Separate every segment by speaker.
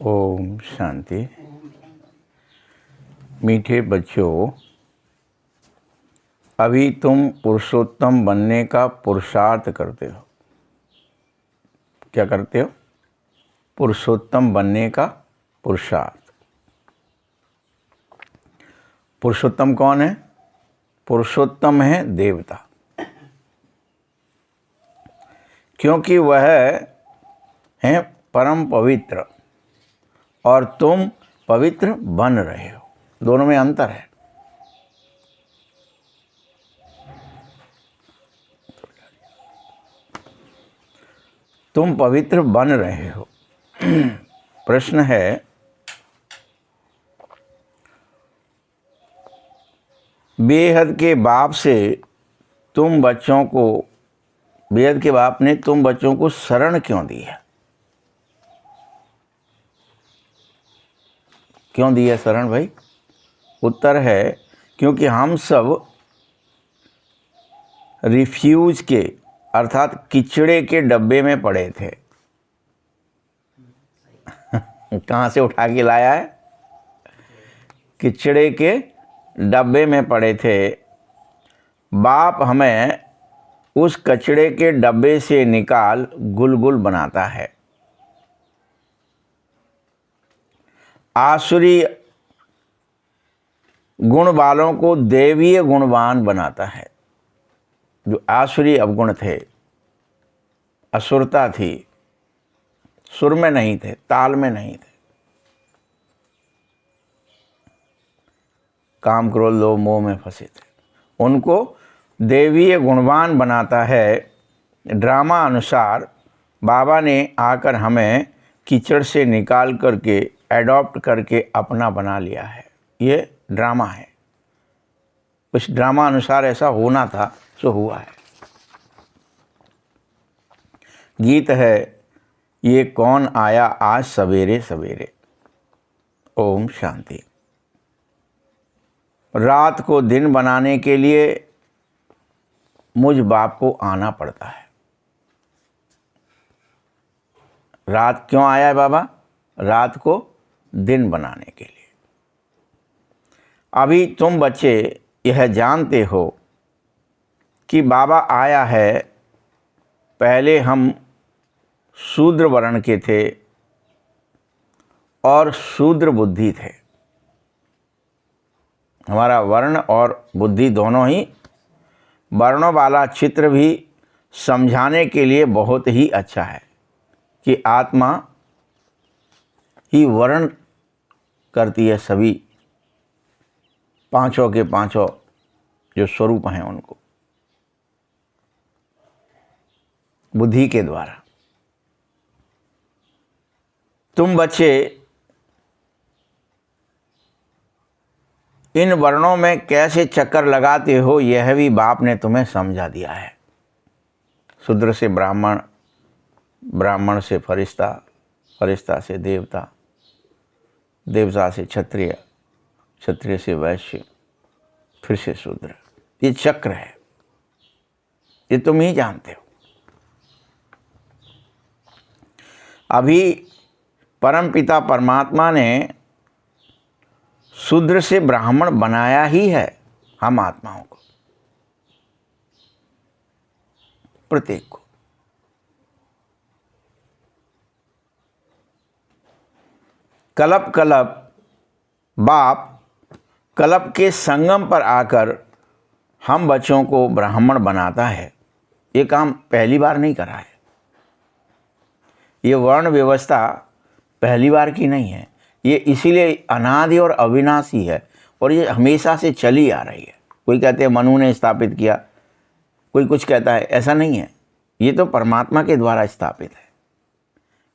Speaker 1: ओम शांति। मीठे बच्चों, अभी तुम पुरुषोत्तम बनने का पुरुषार्थ करते हो। क्या करते हो? पुरुषोत्तम बनने का पुरुषार्थ। पुरुषोत्तम कौन है? पुरुषोत्तम है देवता, क्योंकि वह है परम पवित्र और तुम पवित्र बन रहे हो। दोनों में अंतर है। तुम पवित्र बन रहे हो। प्रश्न है, बेहद के बाप से तुम बच्चों को, बेहद के बाप ने तुम बच्चों को शरण क्यों दी है? क्यों दी है शरण भाई? उत्तर है, क्योंकि हम सब रिफ्यूज के अर्थात किचड़े के डब्बे में पड़े थे। कहाँ से उठा के लाया है? किचड़े के डब्बे में पड़े थे। बाप हमें उस कचड़े के डब्बे से निकाल गुलगुल बनाता है। आसुरी गुण वालों को देवीय गुणवान बनाता है। जो आसुरी अवगुण थे, असुरता थी, सुर में नहीं थे, ताल में नहीं थे, काम क्रोध लोभ मोह में फंसे थे, उनको देवीय गुणवान बनाता है। ड्रामा अनुसार बाबा ने आकर हमें कीचड़ से निकाल करके एडॉप्ट करके अपना बना लिया है। ये ड्रामा है। उस ड्रामा अनुसार ऐसा होना था, सो हुआ है। गीत है, ये कौन आया आज सवेरे सवेरे। ओम शांति। रात को दिन बनाने के लिए मुझ बाप को आना पड़ता है। रात क्यों आया है बाबा? रात को दिन बनाने के लिए। अभी तुम बच्चे यह जानते हो कि बाबा आया है। पहले हम शूद्र वर्ण के थे और शूद्र बुद्धि थे। हमारा वर्ण और बुद्धि दोनों ही, वर्णों वाला चित्र भी समझाने के लिए बहुत ही अच्छा है कि आत्मा ही वर्ण करती है सभी पांचों के पांचों जो स्वरूप हैं उनको, बुद्धि के द्वारा। तुम बच्चे इन वर्णों में कैसे चक्कर लगाते हो, यह भी बाप ने तुम्हें समझा दिया है। शूद्र से ब्राह्मण, ब्राह्मण से फरिश्ता, फरिश्ता से देवता, देवता से क्षत्रिय, क्षत्रिय से वैश्य, फिर से शूद्र। ये चक्र है, ये तुम ही जानते हो। अभी परमपिता परमात्मा ने शूद्र से ब्राह्मण बनाया ही है हम आत्माओं को, प्रत्येक को। कलप कलप बाप कलप के संगम पर आकर हम बच्चों को ब्राह्मण बनाता है। ये काम पहली बार नहीं करा है। ये वर्ण व्यवस्था पहली बार की नहीं है। ये इसीलिए अनादि और अविनाशी है और ये हमेशा से चली आ रही है। कोई कहते हैं मनु ने स्थापित किया, कोई कुछ कहता है, ऐसा नहीं है। ये तो परमात्मा के द्वारा स्थापित है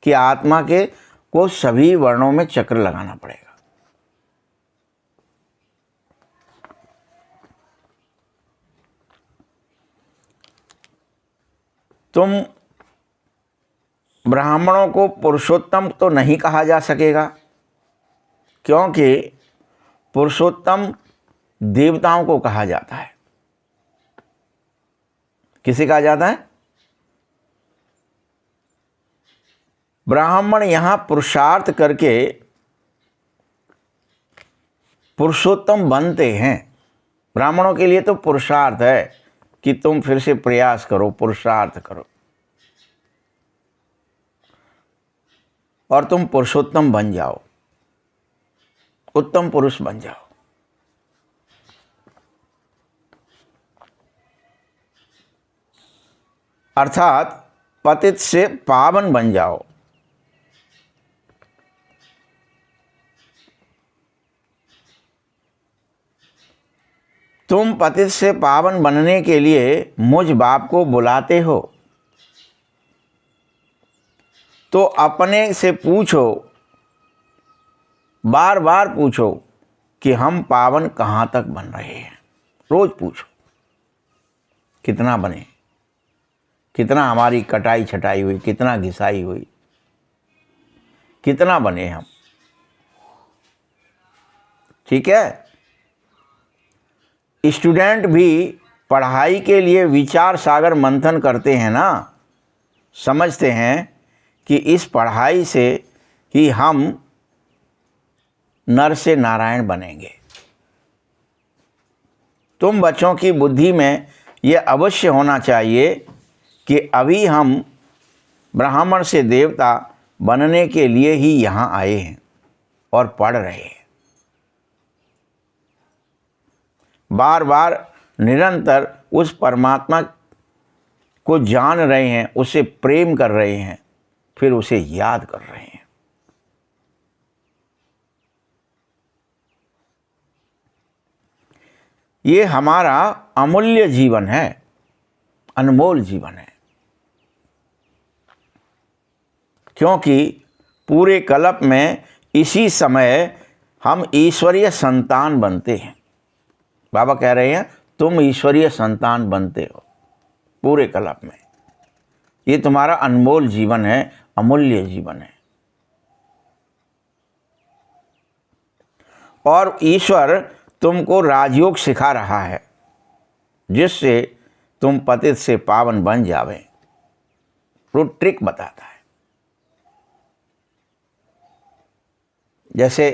Speaker 1: कि आत्मा के को सभी वर्णों में चक्र लगाना पड़ेगा। तुम ब्राह्मणों को पुरुषोत्तम तो नहीं कहा जा सकेगा, क्योंकि पुरुषोत्तम देवताओं को कहा जाता है। किसे कहा जाता है? ब्राह्मण यहाँ पुरुषार्थ करके पुरुषोत्तम बनते हैं। ब्राह्मणों के लिए तो पुरुषार्थ है कि तुम फिर से प्रयास करो, पुरुषार्थ करो और तुम पुरुषोत्तम बन जाओ, उत्तम पुरुष बन जाओ। अर्थात पतित से पावन बन जाओ। तुम पतित से पावन बनने के लिए मुझ बाप को बुलाते हो, तो अपने से पूछो, बार बार पूछो कि हम पावन कहाँ तक बन रहे हैं। रोज पूछो कितना बने, कितना हमारी कटाई छटाई हुई, कितना घिसाई हुई, कितना बने हम। ठीक है। स्टूडेंट भी पढ़ाई के लिए विचार सागर मंथन करते हैं ना, समझते हैं कि इस पढ़ाई से ही हम नर से नारायण बनेंगे। तुम बच्चों की बुद्धि में यह अवश्य होना चाहिए कि अभी हम ब्राह्मण से देवता बनने के लिए ही यहाँ आए हैं और पढ़ रहे हैं। बार बार निरंतर उस परमात्मा को जान रहे हैं, उसे प्रेम कर रहे हैं, फिर उसे याद कर रहे हैं। ये हमारा अमूल्य जीवन है, अनमोल जीवन है, क्योंकि पूरे कल्प में इसी समय हम ईश्वरीय संतान बनते हैं। बाबा कह रहे हैं तुम ईश्वरीय संतान बनते हो पूरे कल्प में। ये तुम्हारा अनमोल जीवन है, अमूल्य जीवन है। और ईश्वर तुमको राजयोग सिखा रहा है, जिससे तुम पतित से पावन बन जावे। वो ट्रिक बताता है। जैसे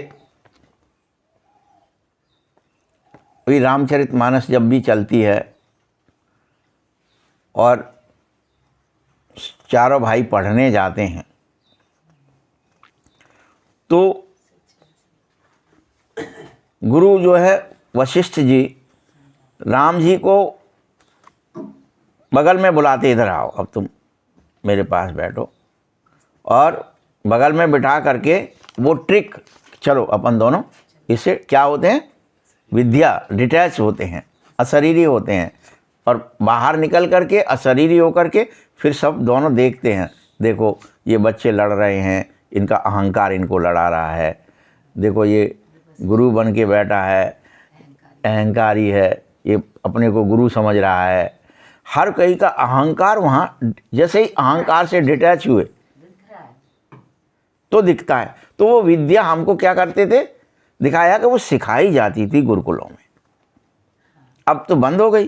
Speaker 1: अभी रामचरितमानस जब भी चलती है और चारों भाई पढ़ने जाते हैं, तो गुरु जो है वशिष्ठ जी राम जी को बगल में बुलाते, इधर आओ, अब तुम मेरे पास बैठो, और बगल में बिठा करके वो ट्रिक, चलो अपन दोनों इससे क्या होते हैं, विद्या डिटैच होते हैं, अशरीरी होते हैं, और बाहर निकल करके अशरीरी होकर के फिर सब दोनों देखते हैं। देखो ये बच्चे लड़ रहे हैं, इनका अहंकार इनको लड़ा रहा है। देखो ये गुरु बन के बैठा है, अहंकारी है, ये अपने को गुरु समझ रहा है। हर कहीं का अहंकार वहाँ जैसे ही अहंकार से डिटैच हुए तो दिखता है। तो वो विद्या हमको क्या करते थे, दिखाया कि वो सिखाई जाती थी गुरुकुलों में। अब तो बंद हो गई।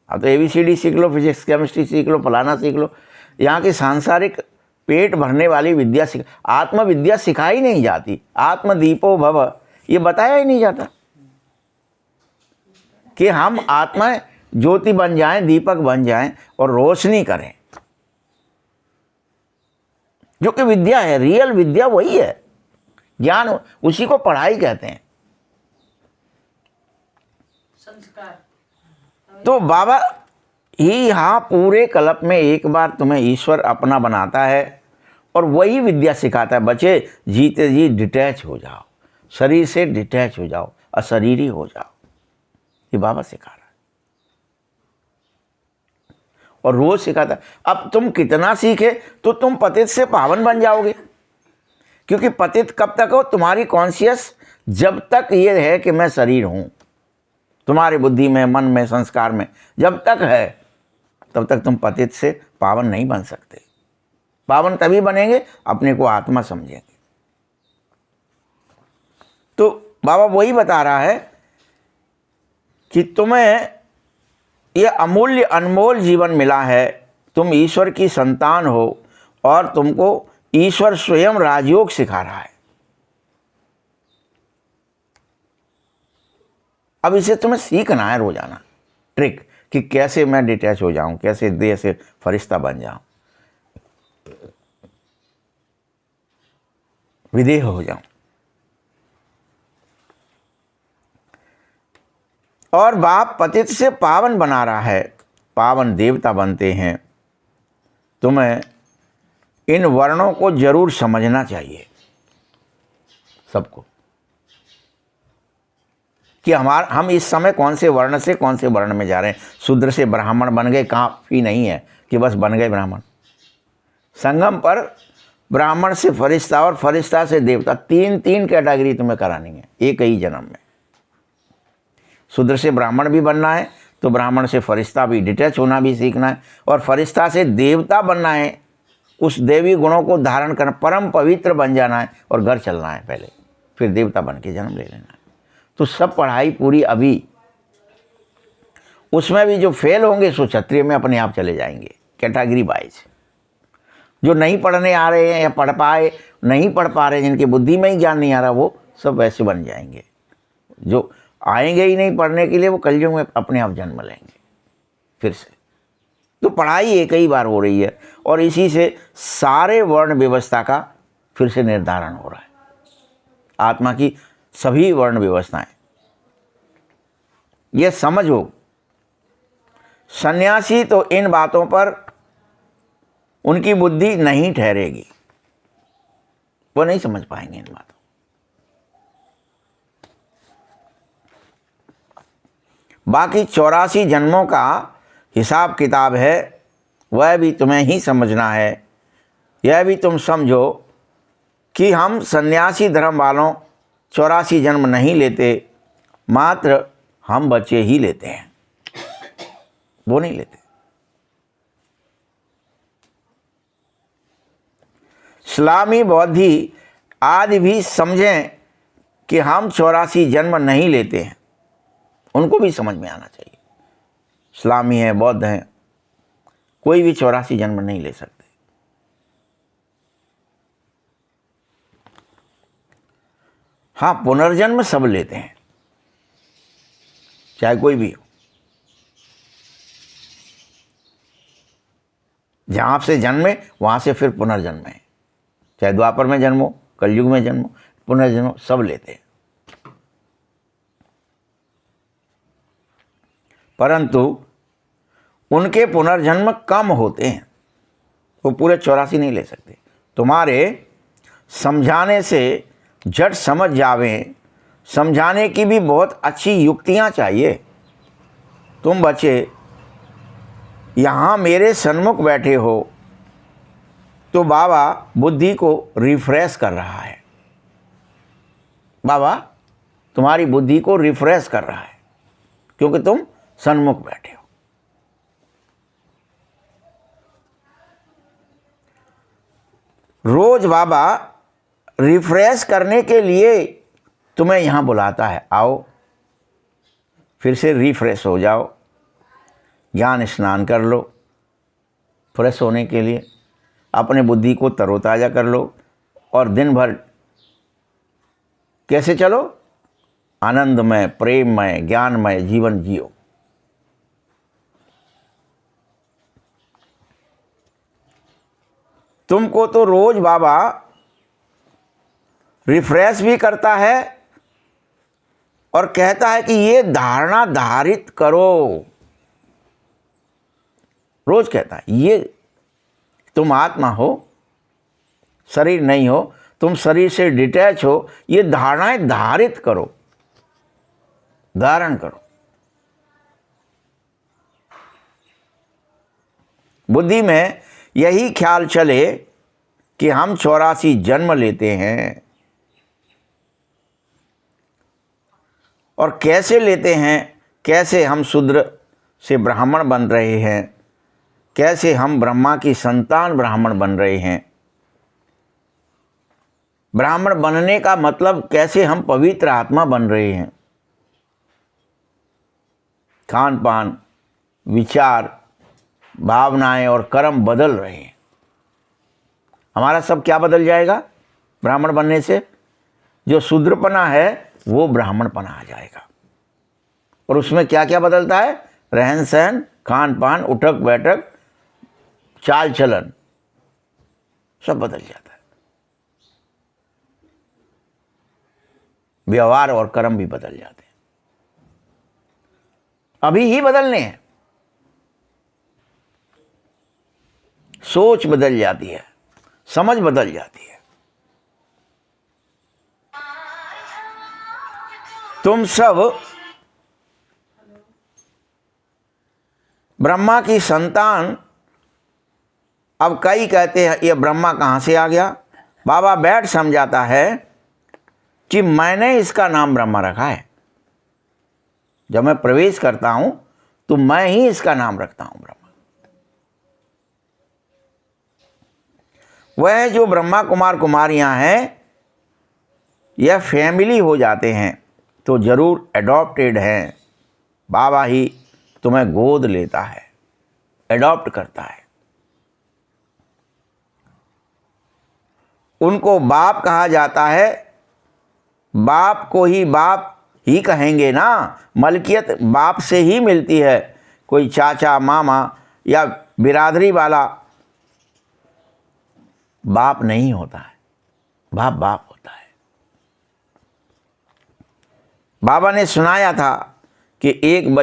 Speaker 1: अब तो ABCD सीख लो, फिजिक्स केमिस्ट्री सीख लो, फलाना सीख लो। यहाँ की सांसारिक पेट भरने वाली विद्या आत्मविद्या सिखाई नहीं जाती। आत्मदीपो भव ये बताया ही नहीं जाता कि हम आत्मा ज्योति बन जाएं, दीपक बन जाएं और रोशनी करें, जो कि विद्या है। रियल विद्या वही है, ज्ञान उसी को पढ़ाई कहते हैं। संस्कार। तो बाबा ही यहाँ पूरे कल्प में एक बार तुम्हें ईश्वर अपना बनाता है और वही विद्या सिखाता है। बच्चे जीते जी डिटैच हो जाओ, शरीर से डिटैच हो जाओ, अशरीरी हो जाओ। ये बाबा सिखा रहा है और रोज सिखाता है। अब तुम कितना सीखे तो तुम पतित से पावन बन जाओगे, क्योंकि पतित कब तक हो, तुम्हारी कॉन्शियस जब तक ये है कि मैं शरीर हूँ, तुम्हारी बुद्धि में, मन में, संस्कार में जब तक है, तब तक तुम पतित से पावन नहीं बन सकते। पावन तभी बनेंगे अपने को आत्मा समझेंगे। तो बाबा वही बता रहा है कि तुम्हें यह अमूल्य अनमोल जीवन मिला है, तुम ईश्वर की संतान हो और तुमको ईश्वर स्वयं राजयोग सिखा रहा है। अब इसे तुम्हें सीखना है रोजाना ट्रिक कि कैसे मैं डिटैच हो जाऊं, कैसे देह से फरिश्ता बन जाऊं, विदेह हो जाऊं। और बाप पतित से पावन बना रहा है, पावन देवता बनते हैं। तुम्हें इन वर्णों को जरूर समझना चाहिए सबको कि हम इस समय कौन से वर्ण से कौन से वर्ण में जा रहे हैं। शूद्र से ब्राह्मण बन गए काफ़ी नहीं है कि बस बन गए ब्राह्मण। संगम पर ब्राह्मण से फरिश्ता और फरिश्ता से देवता, तीन कैटेगरी तुम्हें करानी है एक ही जन्म में। शूद्र से ब्राह्मण भी बनना है तो ब्राह्मण से फरिश्ता भी, डिटैच होना भी सीखना है, और फरिश्ता से देवता बनना है, उस देवी गुणों को धारण करना, परम पवित्र बन जाना है और घर चलना है पहले, फिर देवता बन के जन्म ले लेना है। तो सब पढ़ाई पूरी अभी। उसमें भी जो फेल होंगे सो क्षत्रिय में अपने आप चले जाएंगे कैटेगरी वाइज। जो नहीं पढ़ने आ रहे हैं या नहीं पढ़ पा रहे, जिनकी बुद्धि में ही ज्ञान नहीं आ रहा, वो सब वैसे बन जाएंगे। जो आएंगे ही नहीं पढ़ने के लिए वो कलयुग में अपने आप जन्म लेंगे फिर से। तो पढ़ाई एक ही बार हो रही है और इसी से सारे वर्ण व्यवस्था का फिर से निर्धारण हो रहा है, आत्मा की सभी वर्ण व्यवस्थाएं। ये समझो, सन्यासी तो इन बातों पर उनकी बुद्धि नहीं ठहरेगी, वो नहीं समझ पाएंगे इन बातों। बाकी 84 जन्मों का हिसाब किताब है, वह भी तुम्हें ही समझना है। यह भी तुम समझो कि हम सन्यासी धर्म वालों 84 जन्म नहीं लेते, मात्र हम बच्चे ही लेते हैं, वो नहीं लेते। इस्लामी बौद्धि आदि भी समझें कि हम 84 जन्म नहीं लेते हैं, उनको भी समझ में आना चाहिए। इस्लामी है, बौद्ध हैं, कोई भी 84 जन्म नहीं ले सकते। हाँ, पुनर्जन्म सब लेते हैं, चाहे कोई भी हो, जहां से जन्मे वहां से फिर पुनर्जन्म है, चाहे द्वापर में जन्मो, कलयुग में जन्मो, पुनर्जन्म सब लेते हैं। परंतु उनके पुनर्जन्म कम होते हैं, वो पूरे 84 नहीं ले सकते। तुम्हारे समझाने से झट समझ जावें, समझाने की भी बहुत अच्छी युक्तियां चाहिए। तुम बच्चे यहाँ मेरे सन्मुख बैठे हो तो बाबा बुद्धि को रिफ्रेश कर रहा है, बाबा तुम्हारी बुद्धि को रिफ्रेश कर रहा है, क्योंकि तुम सन्मुख बैठे हो। रोज बाबा रिफ्रेश करने के लिए तुम्हें यहाँ बुलाता है, आओ फिर से रिफ्रेश हो जाओ, ज्ञान स्नान कर लो, फ्रेश होने के लिए अपने बुद्धि को तरोताज़ा कर लो और दिन भर कैसे चलो, आनंदमय, प्रेममय, ज्ञानमय जीवन जियो। तुमको तो रोज बाबा रिफ्रेश भी करता है और कहता है कि ये धारणा धारित करो। रोज कहता है ये तुम आत्मा हो, शरीर नहीं हो, तुम शरीर से डिटैच हो, ये धारणाएं धारित करो, धारण करो। बुद्धि में यही ख्याल चले कि हम 84 जन्म लेते हैं, और कैसे लेते हैं, कैसे हम शूद्र से ब्राह्मण बन रहे हैं, कैसे हम ब्रह्मा की संतान ब्राह्मण बन रहे हैं। ब्राह्मण बनने का मतलब कैसे हम पवित्र आत्मा बन रहे हैं। खान पान, विचार, भावनाएं और कर्म बदल रहे हैं। हमारा सब क्या बदल जाएगा ब्राह्मण बनने से? जो शूद्रपना है वो ब्राह्मणपना आ जाएगा। और उसमें क्या क्या बदलता है? रहन सहन, खान पान, उठक बैठक, चाल चलन, सब बदल जाता है। व्यवहार और कर्म भी बदल जाते हैं। अभी ही बदलने हैं। सोच बदल जाती है, समझ बदल जाती है। तुम सब ब्रह्मा की संतान। अब कई कहते हैं ये ब्रह्मा कहाँ से आ गया? बाबा बैठ समझाता है कि मैंने इसका नाम ब्रह्मा रखा है। जब मैं प्रवेश करता हूं तो मैं ही इसका नाम रखता हूं ब्रह्मा। वह जो ब्रह्मा कुमार कुमारियां हैं, यह फैमिली हो जाते हैं तो जरूर एडॉप्टेड हैं। बाबा ही तुम्हें गोद लेता है, एडॉप्ट करता है। उनको बाप कहा जाता है। बाप को ही बाप ही कहेंगे ना, मलकियत बाप से ही मिलती है। कोई चाचा मामा या बिरादरी वाला बाप नहीं होता है, बाप बाप होता है। बाबा ने सुनाया था कि एक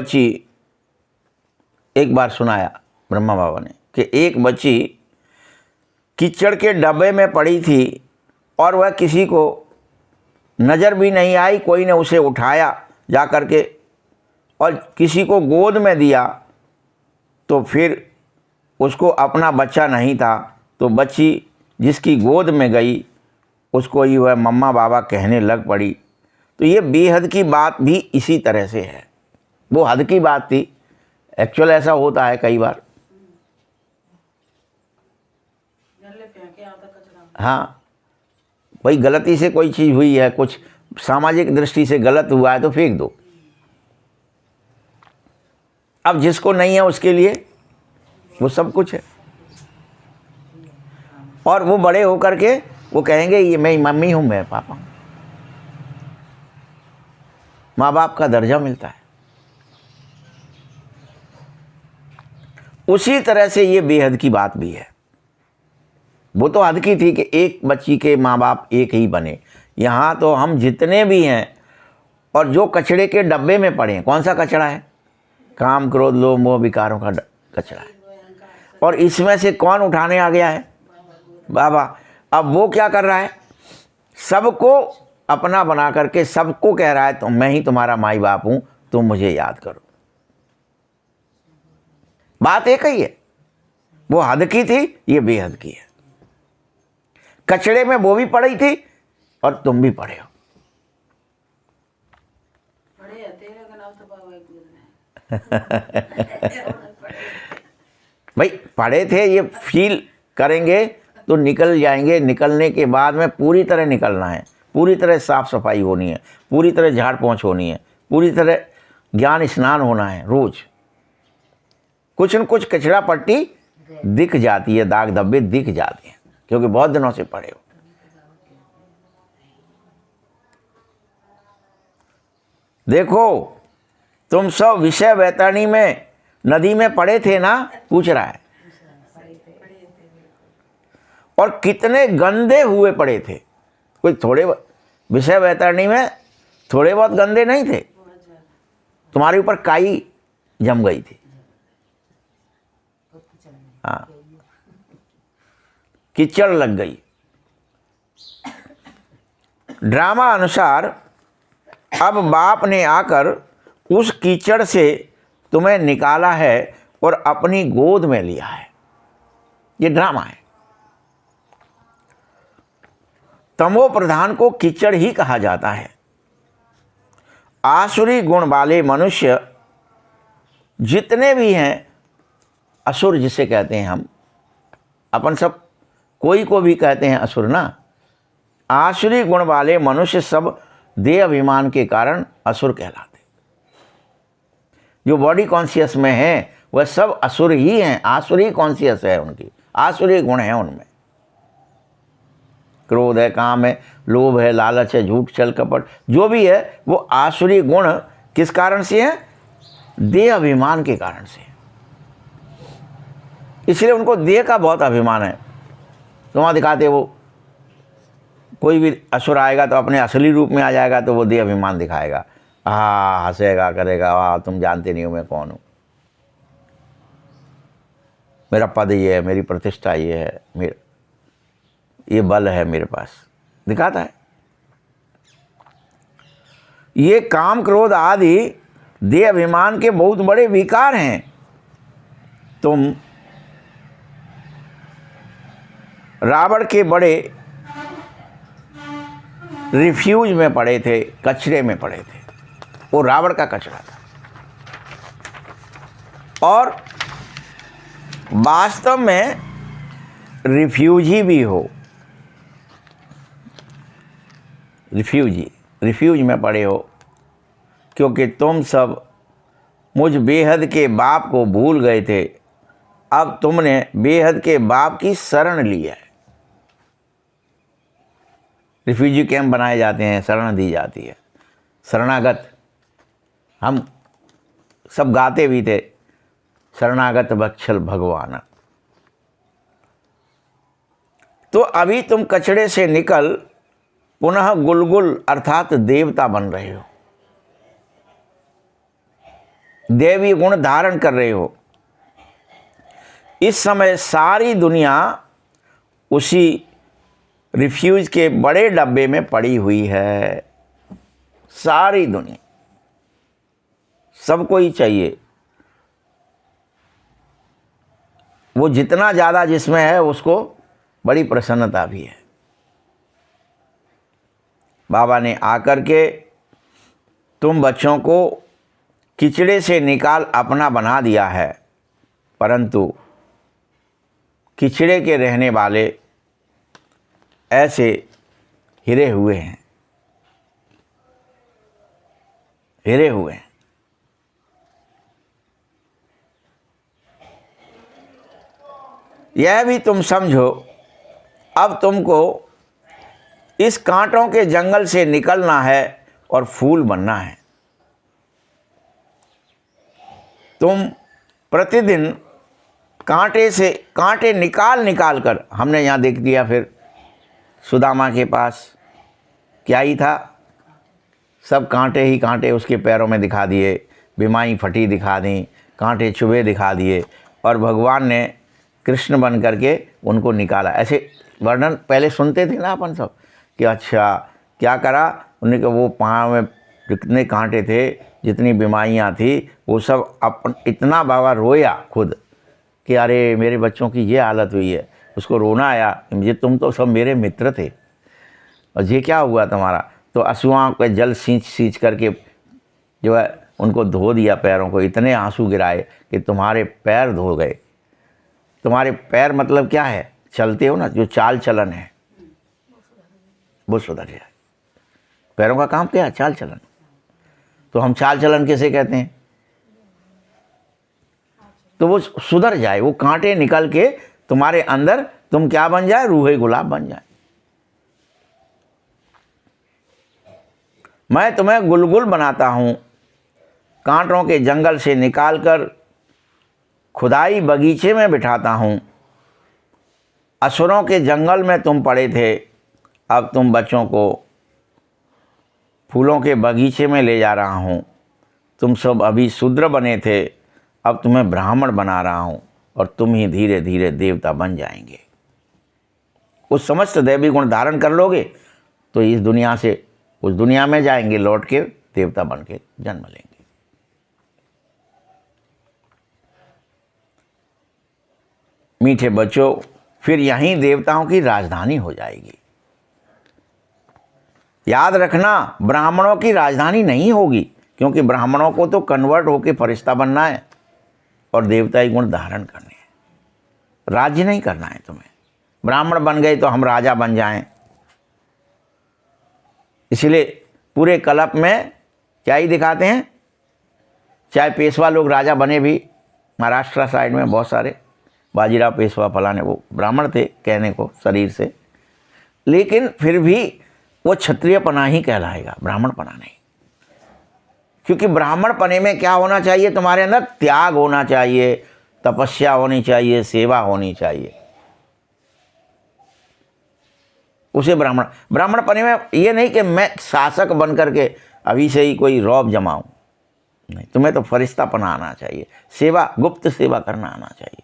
Speaker 1: बार सुनाया ब्रह्मा बाबा ने कि एक बच्ची कीचड़ के डब्बे में पड़ी थी और वह किसी को नज़र भी नहीं आई। कोई ने उसे उठाया जा कर के और किसी को गोद में दिया, तो फिर उसको अपना बच्चा नहीं था, तो बच्ची जिसकी गोद में गई उसको ही वह मम्मा बाबा कहने लग पड़ी। तो ये बेहद की बात भी इसी तरह से है। वो हद की बात थी, एक्चुअल ऐसा होता है कई बार। हाँ भाई, गलती से कोई चीज़ हुई है, कुछ सामाजिक दृष्टि से गलत हुआ है तो फेंक दो। अब जिसको नहीं है उसके लिए वो सब कुछ है। और वो बड़े होकर के वो कहेंगे ये मैं मम्मी हूँ, मैं पापा हूँ। माँ बाप का दर्जा मिलता है। उसी तरह से ये बेहद की बात भी है। वो तो हद की थी कि एक बच्ची के माँ बाप एक ही बने। यहाँ तो हम जितने भी हैं और जो कचड़े के डब्बे में पड़े हैं, कौन सा कचड़ा है? काम क्रोध लोभ मोह विकारों का कचड़ा है। और इसमें से कौन उठाने आ गया है? बाबा। अब वो क्या कर रहा है? सबको अपना बना करके सबको कह रहा है तो मैं ही तुम्हारा माई बाप हूँ, तुम मुझे याद करो। बात एक ही है। वो हद की थी, ये बेहद की है। कचड़े में वो भी पड़ी थी और तुम भी पड़े हो। भाई पढ़े थे, ये फील करेंगे तो निकल जाएंगे। निकलने के बाद में पूरी तरह निकलना है, पूरी तरह साफ सफाई होनी है, पूरी तरह झाड़ पोंछ होनी है, पूरी तरह ज्ञान स्नान होना है। रोज कुछ न कुछ कचरा पट्टी दिख जाती है, दाग धब्बे दिख जाते हैं, क्योंकि बहुत दिनों से पढ़े हो। देखो तुम सब विषय वैतरणी में नदी में पड़े थे ना, पूछ रहा है, और कितने गंदे हुए पड़े थे। कोई थोड़े विषय वैतरणी में थोड़े बहुत गंदे नहीं थे। तुम्हारे ऊपर काई जम गई थी। हाँ, कीचड़ लग गई। ड्रामा अनुसार अब बाप ने आकर उस कीचड़ से तुम्हें निकाला है और अपनी गोद में लिया है। ये ड्रामा है। तमो प्रधान को कीचड़ ही कहा जाता है। आसुरी गुण वाले मनुष्य जितने भी हैं, असुर जिसे कहते हैं हम, अपन सब कोई को भी कहते हैं असुर ना। आसुरी गुण वाले मनुष्य सब देह अभिमान के कारण असुर कहलाते। जो बॉडी कॉन्शियस में है वह सब असुर ही हैं। आसुरी कॉन्शियस है उनकी, आसुरी गुण है उनमें। क्रोध है, काम है, लोभ है, लालच है, झूठ छल कपट, जो भी है वो आसुरी गुण किस कारण से है? देह अभिमान के कारण से। इसलिए उनको देह का बहुत अभिमान है। तो वहाँ दिखाते वो कोई भी असुर आएगा तो अपने असली रूप में आ जाएगा तो वो देह अभिमान दिखाएगा, हाँ हंसेगा करेगा, वाह तुम जानते नहीं हो मैं कौन हूँ, मेरा पद ये है, मेरी प्रतिष्ठा ये है, मेरा ये बल है मेरे पास, दिखाता है। ये काम क्रोध आदि देह अभिमान के बहुत बड़े विकार हैं। तुम रावण के बड़े रिफ्यूज में पड़े थे, कचरे में पड़े थे, वो रावण का कचरा था। और वास्तव में रिफ्यूजी भी हो, रिफ्यूज में पड़े हो, क्योंकि तुम सब मुझ बेहद के बाप को भूल गए थे। अब तुमने बेहद के बाप की शरण ली है। रिफ्यूजी कैंप बनाए जाते हैं, शरण दी जाती है, शरणागत। हम सब गाते भी थे, शरणागत वत्सल भगवान। तो अभी तुम कचड़े से निकल पुनः गुलगुल अर्थात देवता बन रहे हो, देवी गुण धारण कर रहे हो। इस समय सारी दुनिया उसी रिफ्यूज के बड़े डब्बे में पड़ी हुई है। सारी दुनिया, सबको ही चाहिए। वो जितना ज़्यादा जिसमें है उसको बड़ी प्रसन्नता भी है। बाबा ने आकर के तुम बच्चों को किचड़े से निकाल अपना बना दिया है, परंतु किचड़े के रहने वाले ऐसे हिरे हुए हैं, हिरे हुए हैं। यह भी तुम समझो, अब तुमको इस कांटों के जंगल से निकलना है और फूल बनना है। तुम प्रतिदिन कांटे से कांटे निकाल कर, हमने यहाँ देख दिया, फिर सुदामा के पास क्या ही था, सब कांटे ही कांटे उसके पैरों में दिखा दिए, बिमाई फटी दिखा दी, कांटे चुभे दिखा दिए, और भगवान ने कृष्ण बन करके उनको निकाला। ऐसे वर्णन पहले सुनते थे ना अपन सब कि अच्छा क्या करा उन्हें, वो पाँव में जितने कांटे थे, जितनी बीमारियाँ थी, वो सब अपन इतना बाबा रोया खुद कि अरे मेरे बच्चों की ये हालत हुई है। उसको रोना आया, मुझे तुम तो सब मेरे मित्र थे और ये क्या हुआ तुम्हारा। तो आंसुओं का जल सींच करके जो है उनको धो दिया, पैरों को इतने आंसू गिराए कि तुम्हारे पैर धो गए। तुम्हारे पैर मतलब क्या है, चलते हो ना, जो चाल चलन है वो सुधर जाए। पैरों का काम क्या है, चाल चलन। तो हम चाल चलन कैसे कहते हैं, तो वो सुधर जाए, वो कांटे निकल के तुम्हारे अंदर तुम क्या बन जाए, रूहे गुलाब बन जाए। मैं तुम्हें गुलगुल बनाता हूँ, कांटों के जंगल से निकालकर खुदाई बगीचे में बिठाता हूँ। असुरों के जंगल में तुम पड़े थे, अब तुम बच्चों को फूलों के बगीचे में ले जा रहा हूँ। तुम सब अभी शूद्र बने थे, अब तुम्हें ब्राह्मण बना रहा हूँ और तुम ही धीरे धीरे देवता बन जाएंगे। उस समस्त दैवी गुण धारण कर लोगे तो इस दुनिया से उस दुनिया में जाएंगे, लौट के देवता बन के जन्म लेंगे। मीठे बच्चों, फिर यहीं देवताओं की राजधानी हो जाएगी। याद रखना, ब्राह्मणों की राजधानी नहीं होगी, क्योंकि ब्राह्मणों को तो कन्वर्ट होकर फरिश्ता बनना है और देवताई गुण धारण करने हैं, राज्य नहीं करना है तुम्हें। ब्राह्मण बन गए तो हम राजा बन जाएं। इसलिए पूरे कल्प में क्या ही दिखाते हैं, चाहे पेशवा लोग राजा बने भी, महाराष्ट्र साइड में बहुत सारे बाजीराव पेशवा फलाने, वो ब्राह्मण थे कहने को शरीर से, लेकिन फिर भी वो क्षत्रियपना ही कहलाएगा, ब्राह्मणपना नहीं। क्योंकि ब्राह्मणपने में क्या होना चाहिए? तुम्हारे अंदर त्याग होना चाहिए, तपस्या होनी चाहिए, सेवा होनी चाहिए। उसे ब्राह्मणपने में ये नहीं कि मैं शासक बन करके अभी से ही कोई रौब जमाऊं, नहीं, तुम्हें तो फरिश्तापना आना चाहिए, सेवा, गुप्त सेवा करना आना चाहिए।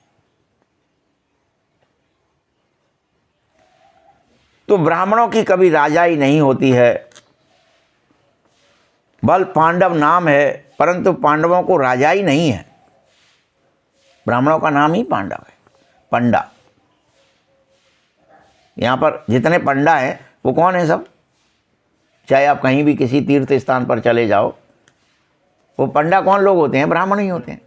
Speaker 1: तो ब्राह्मणों की कभी राजाई नहीं होती है। बल पांडव नाम है, परंतु पांडवों को राजाई नहीं है। ब्राह्मणों का नाम ही पांडव है, पंडा। यहाँ पर जितने पंडा हैं वो कौन है? सब, चाहे आप कहीं भी किसी तीर्थ स्थान पर चले जाओ, वो पंडा कौन लोग होते हैं? ब्राह्मण ही होते हैं।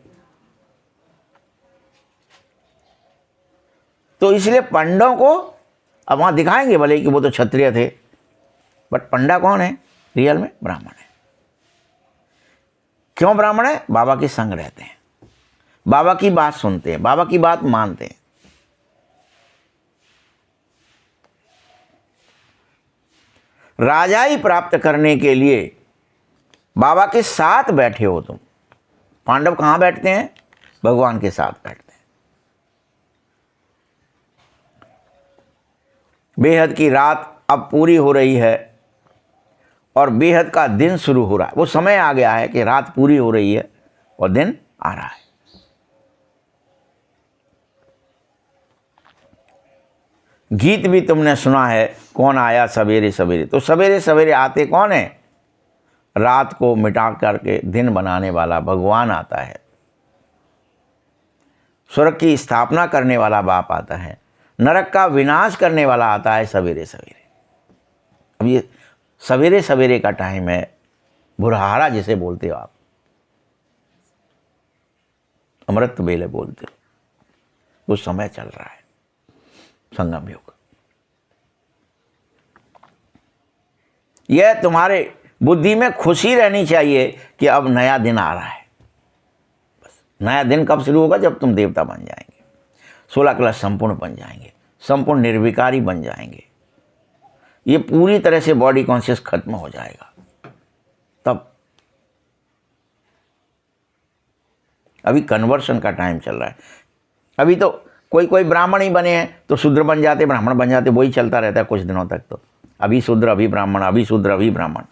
Speaker 1: तो इसलिए पंडों को अब वहाँ दिखाएंगे भले कि वो तो क्षत्रिय थे, बट पंडा कौन है? रियल में ब्राह्मण है। क्यों ब्राह्मण है? बाबा के संग रहते हैं, बाबा की बात सुनते हैं, बाबा की बात मानते हैं। राजाई प्राप्त करने के लिए बाबा के साथ बैठे हो तुम। पांडव कहाँ बैठते हैं? भगवान के साथ बैठते हैं। बेहद की रात अब पूरी हो रही है और बेहद का दिन शुरू हो रहा है। वो समय आ गया है कि रात पूरी हो रही है और दिन आ रहा है। गीत भी तुमने सुना है, कौन आया सवेरे सवेरे। तो सवेरे सवेरे आते कौन है? रात को मिटा करके दिन बनाने वाला भगवान आता है। स्वर्ग की स्थापना करने वाला बाप आता है, नरक का विनाश करने वाला आता है सवेरे सवेरे। अब ये सवेरे सवेरे का टाइम है, बुरहारा जिसे बोलते हो आप, अमृत बेले बोलते हो, वो समय चल रहा है, संगम युग। यह तुम्हारे बुद्धि में खुशी रहनी चाहिए कि अब नया दिन आ रहा है। बस नया दिन कब शुरू होगा? जब तुम देवता बन जाएंगे, 16 कलश संपूर्ण बन जाएंगे, संपूर्ण निर्विकारी बन जाएंगे, ये पूरी तरह से बॉडी कॉन्शियस खत्म हो जाएगा। तब अभी कन्वर्शन का टाइम चल रहा है। अभी तो कोई कोई ब्राह्मण ही बने हैं तो शूद्र बन जाते, ब्राह्मण बन जाते, वही चलता रहता है कुछ दिनों तक। तो अभी शूद्र अभी ब्राह्मण, अभी शूद्र अभी ब्राह्मण।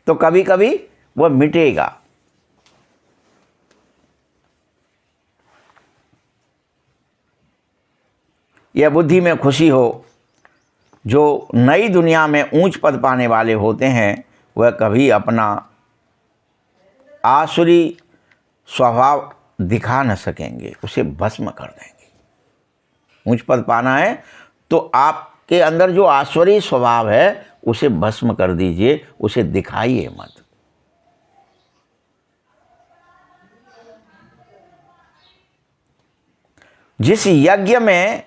Speaker 1: तो कभी कभी वह मिटेगा। यह बुद्धि में खुशी हो। जो नई दुनिया में ऊंच पद पाने वाले होते हैं वह कभी अपना आसुरी स्वभाव दिखा न सकेंगे, उसे भस्म कर देंगे। ऊंच पद पाना है तो आपके अंदर जो आसुरी स्वभाव है उसे भस्म कर दीजिए, उसे दिखाइए मत। जिस यज्ञ में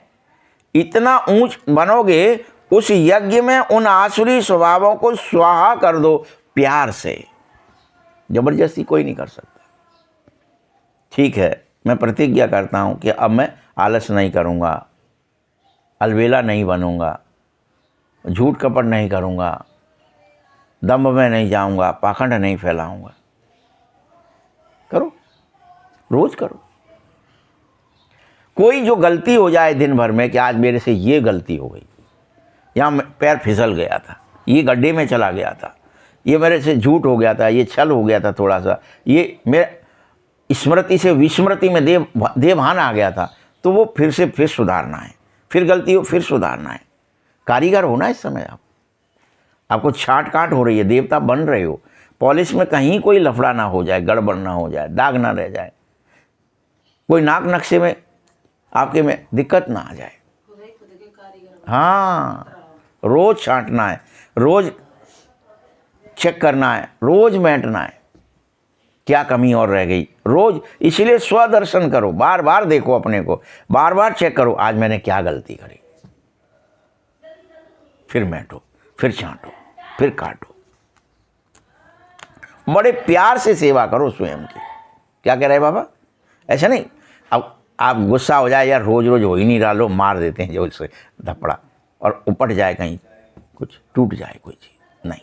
Speaker 1: इतना ऊंच बनोगे, उस यज्ञ में उन आसुरी स्वभावों को स्वाहा कर दो प्यार से। जबरदस्ती कोई नहीं कर सकता। ठीक है, मैं प्रतिज्ञा करता हूं कि अब मैं आलस नहीं करूंगा, अलबेला नहीं बनूंगा, झूठ कपट नहीं करूंगा, दम्भ में नहीं जाऊंगा, पाखंड नहीं फैलाऊंगा। करो, रोज करो। कोई जो गलती हो जाए दिन भर में कि आज मेरे से ये गलती हो गई, यहाँ पैर फिसल गया था, ये गड्ढे में चला गया था, ये मेरे से झूठ हो गया था, ये छल हो गया था थोड़ा सा, ये मेरे स्मृति से विस्मृति में देवभान आ गया था, तो वो फिर से फिर सुधारना है। फिर गलती हो फिर सुधारना है। कारीगर होना इस समय आपको छाट काट हो रही है, देवता बन रहे हो। पॉलिश में कहीं कोई लफड़ा ना हो जाए, गड़बड़ ना हो जाए, दाग ना रह जाए, कोई नाक नक्शे में आपके में दिक्कत ना आ जाए। हाँ, रोज छांटना है, रोज चेक करना है, रोज मैंटना है, क्या कमी और रह गई रोज। इसलिए स्वदर्शन करो, बार बार देखो अपने को, बार बार चेक करो आज मैंने क्या गलती करी। फिर मैंटो, फिर छांटो, फिर काटो। बड़े प्यार से सेवा करो स्वयं की। क्या कह रहे बाबा? ऐसा नहीं, अब आप गुस्सा हो जाए, यार रोज रोज हो ही नहीं रहा, लो मार देते हैं जो उससे धपड़ा, और उपट जाए कहीं, कुछ टूट जाए कोई चीज़, नहीं।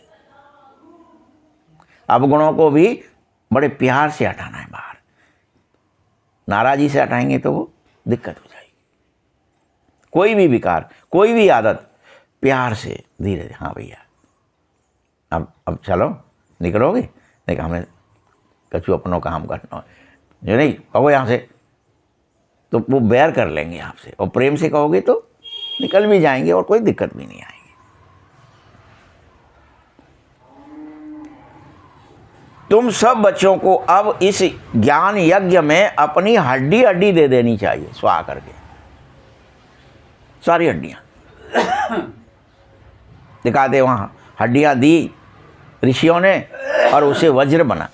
Speaker 1: अवगुणों को भी बड़े प्यार से हटाना है बाहर। नाराज़ी से हटाएंगे तो वो दिक्कत हो जाएगी। कोई भी विकार, कोई भी आदत प्यार से धीरे धीरे, हाँ भैया अब चलो निकलोगे, नहीं हमें कछु अपनों काम करना है, जो नहीं कहो यहाँ से, तो वो बैर कर लेंगे आपसे, और प्रेम से कहोगे तो निकल भी जाएंगे और कोई दिक्कत भी नहीं आएगी। तुम सब बच्चों को अब इस ज्ञान यज्ञ में अपनी हड्डी हड्डी दे देनी चाहिए, स्वाहा करके, सारी हड्डियां दिखाते वहाँ हड्डियां दी ऋषियों ने और उसे वज्र बना।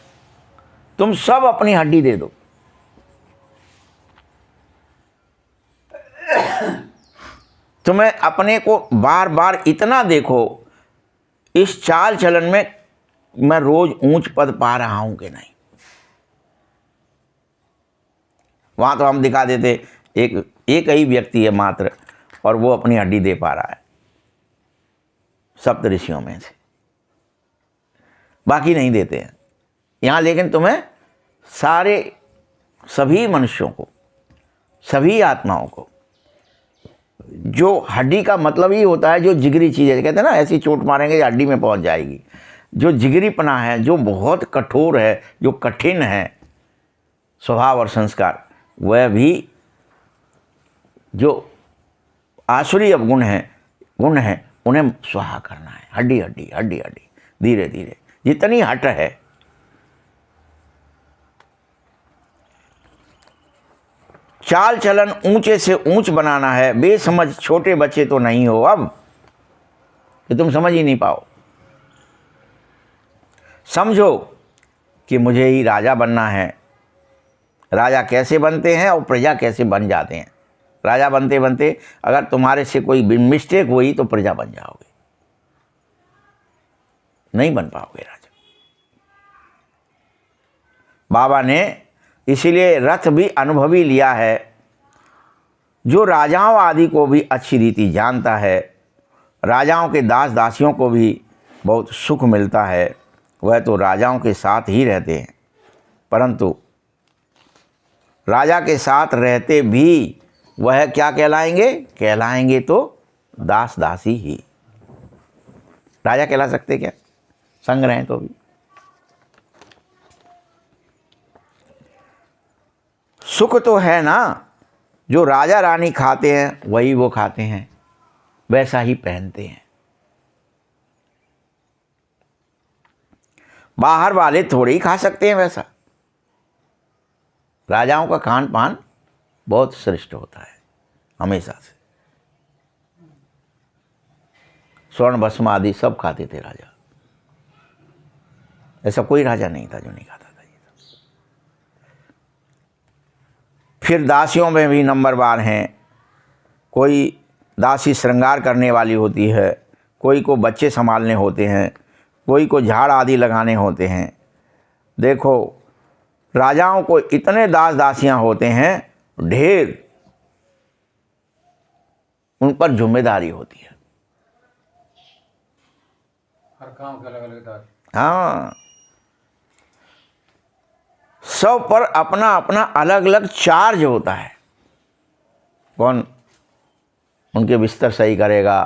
Speaker 1: तुम सब अपनी हड्डी दे दो। तुम्हें अपने को बार बार इतना देखो, इस चाल चलन में मैं रोज ऊंच पद पा रहा हूं कि नहीं। वहां तो हम दिखा देते एक ही व्यक्ति है मात्र, और वो अपनी हड्डी दे पा रहा है सप्त ऋषियों में से, बाकी नहीं देते हैं यहाँ। लेकिन तुम्हें सारे सभी मनुष्यों को, सभी आत्माओं को, जो हड्डी का मतलब ही होता है जो जिगरी चीज़ है, कहते हैं ना ऐसी चोट मारेंगे हड्डी में पहुंच जाएगी। जो जिगरीपना है, जो बहुत कठोर है, जो कठिन है स्वभाव और संस्कार, वह भी जो आसुरी अवगुण गुण है उन्हें स्वाहा करना है। हड्डी हड्डी हड्डी हड्डी, धीरे धीरे जितनी हट है। चाल चलन ऊंचे से ऊंच बनाना है। बेसमझ छोटे बच्चे तो नहीं हो अब, कि तुम समझ ही नहीं पाओ। समझो कि मुझे ही राजा बनना है। राजा कैसे बनते हैं और प्रजा कैसे बन जाते हैं। राजा बनते बनते अगर तुम्हारे से कोई मिस्टेक हुई तो प्रजा बन जाओगे, नहीं बन पाओगे राजा। बाबा ने इसीलिए रथ भी अनुभवी लिया है। जो राजाओं आदि को भी अच्छी रीति जानता है, राजाओं के दास दासियों को भी बहुत सुख मिलता है, वह तो राजाओं के साथ ही रहते हैं। परंतु राजा के साथ रहते भी वह क्या कहलाएंगे? कहलाएंगे तो दास दासी ही। राजा कहला सकते क्या? संग रहें तो भी। सुख तो है ना, जो राजा रानी खाते हैं वही वो खाते हैं, वैसा ही पहनते हैं। बाहर वाले थोड़े ही खा सकते हैं वैसा। राजाओं का खान पान बहुत श्रेष्ठ होता है हमेशा से। स्वर्ण भस्म आदि सब खाते थे राजा। ऐसा कोई राजा नहीं था जो नहीं खाता था ये सब। फिर दासियों में भी नंबरवार हैं। कोई दासी श्रृंगार करने वाली होती है, कोई को बच्चे संभालने होते हैं, कोई को झाड़ आदि लगाने होते हैं। देखो राजाओं को इतने दास दासियां होते हैं, ढेर, उन पर जिम्मेदारी होती है।
Speaker 2: हर काम के अलग अलग दास।
Speaker 1: हाँ, सब पर अपना अपना अलग अलग चार्ज होता है। कौन उनके बिस्तर सही करेगा,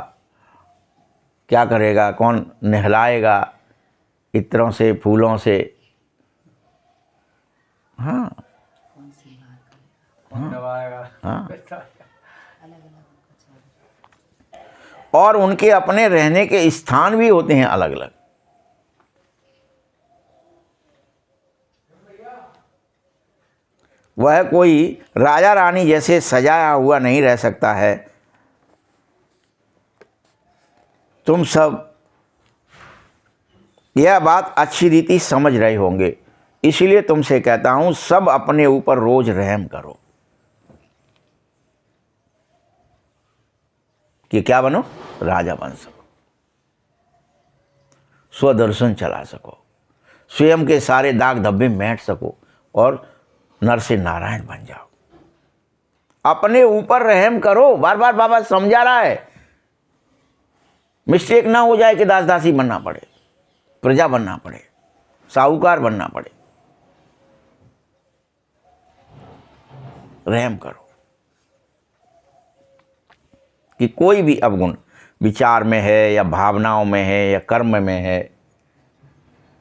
Speaker 1: क्या करेगा, कौन नहलाएगा इत्रों से, फूलों से। हाँ हाँ, और उनके अपने रहने के स्थान भी होते हैं अलग अलग। वह कोई राजा रानी जैसे सजाया हुआ नहीं रह सकता है। तुम सब यह बात अच्छी रीति समझ रहे होंगे, इसलिए तुमसे कहता हूं सब अपने ऊपर रोज रहम करो कि क्या बनो? राजा बन सको, स्वदर्शन चला सको, स्वयं के सारे दाग धब्बे मैट सको और नर से नारायण बन जाओ। अपने ऊपर रहम करो। बार बार बाबा समझा रहा है, मिस्टेक ना हो जाए कि दास दासी बनना पड़े, प्रजा बनना पड़े, साहूकार बनना पड़े। रहम करो कि कोई भी अवगुण विचार में है या भावनाओं में है या कर्म में है,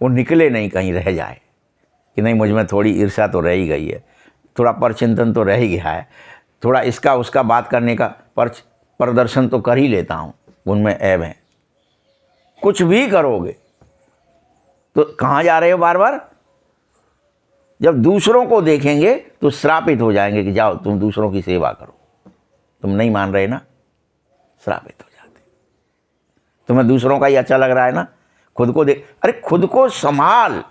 Speaker 1: वो निकले नहीं, कहीं रह जाए कि नहीं मुझ में थोड़ी ईर्ष्या तो रह ही गई है, थोड़ा परचिंतन तो रह ही गया है, थोड़ा इसका उसका बात करने का प्रदर्शन तो कर ही लेता हूँ, उनमें ऐब है। कुछ भी करोगे तो कहाँ जा रहे हो बार बार? जब दूसरों को देखेंगे तो श्रापित हो जाएंगे कि जाओ तुम दूसरों की सेवा करो। तुम नहीं मान रहे ना, श्रापित हो जाते। तुम्हें दूसरों का ही अच्छा लग रहा है ना, खुद को देख, अरे खुद को संभाल।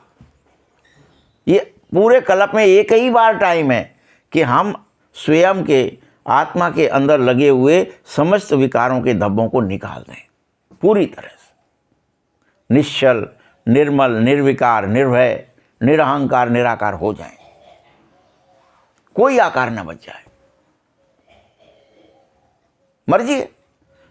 Speaker 1: ये पूरे कल्प में एक ही बार टाइम है कि हम स्वयं के आत्मा के अंदर लगे हुए समस्त विकारों के धब्बों को निकाल दें पूरी तरह से। निश्चल, निर्मल, निर्विकार, निर्भय, निरहंकार, निराकार हो जाएं, कोई आकार न बच जाए। मर्जी है,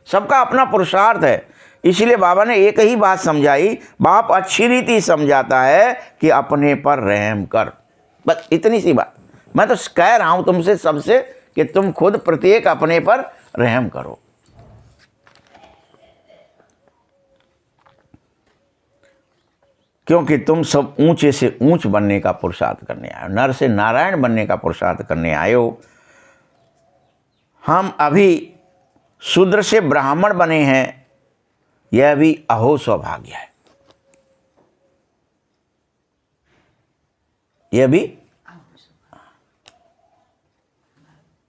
Speaker 1: सबका अपना पुरुषार्थ है। इसलिए बाबा ने एक ही बात समझाई। बाप अच्छी रीति समझाता है कि अपने पर रहम कर, बस इतनी सी बात। मैं तो कह रहा हूं तुमसे सबसे कि तुम खुद प्रत्येक अपने पर रहम करो। क्योंकि तुम सब ऊंचे से ऊंच बनने का पुरुषार्थ करने आए हो, नर से नारायण बनने का पुरुषार्थ करने आए हो। हम अभी शूद्र से ब्राह्मण बने हैं, यह भी अहो सौभाग्य है। यह भी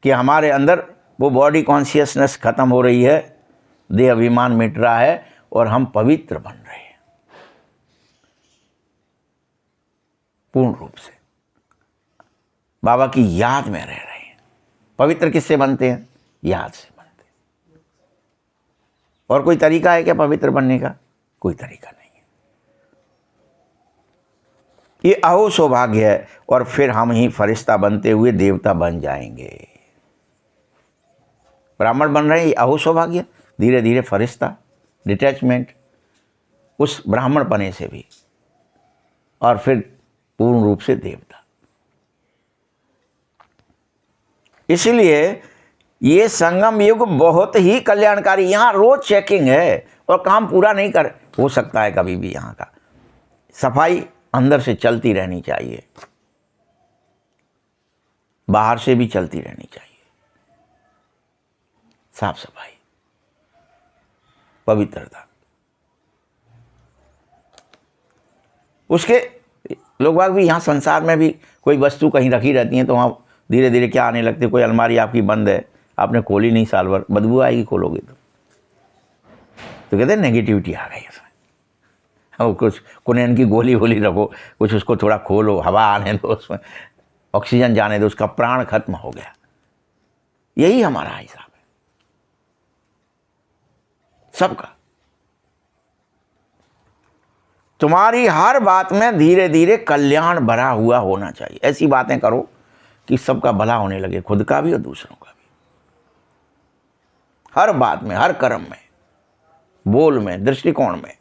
Speaker 1: कि हमारे अंदर वो बॉडी कॉन्शियसनेस खत्म हो रही है, देह अभिमान मिट रहा है और हम पवित्र बन रहे हैं पूर्ण रूप से, बाबा की याद में रह रहे हैं। पवित्र किससे बनते हैं? याद से बनते हैं। और कोई तरीका है क्या पवित्र बनने का? कोई तरीका नहीं है। ये अहो सौभाग्य है। और फिर हम ही फरिश्ता बनते हुए देवता बन जाएंगे। ब्राह्मण बन रहे हैं, ये अहो सौभाग्य। धीरे धीरे फरिश्ता, डिटैचमेंट उस ब्राह्मण पने से भी, और फिर पूर्ण रूप से देवता। इसलिए ये संगम युग बहुत ही कल्याणकारी। यहाँ रोज चेकिंग है और काम पूरा नहीं कर हो सकता है कभी भी। यहाँ का सफाई अंदर से चलती रहनी चाहिए, बाहर से भी चलती रहनी चाहिए। साफ सफाई, पवित्रता। उसके लोग बाग भी यहाँ संसार में भी कोई वस्तु कहीं रखी रहती हैं तो वहाँ धीरे धीरे क्या आने लगते। कोई अलमारी आपकी बंद है, आपने खोली नहीं साल भर, बदबू आएगी खोलोगे तो कहते हैं नेगेटिविटी आ गई इसमें। और कुछ कुनैन की गोली वोली रखो, कुछ उसको थोड़ा खोलो, हवा आने दो, उसमें ऑक्सीजन जाने दो, उसका प्राण खत्म हो गया। यही हमारा हिसाब है सबका। तुम्हारी हर बात में धीरे धीरे कल्याण भरा हुआ होना चाहिए। ऐसी बातें करो कि सबका भला होने लगे, खुद का भी और दूसरों का भी। हर बात में, हर कर्म में, बोल में, दृष्टिकोण में।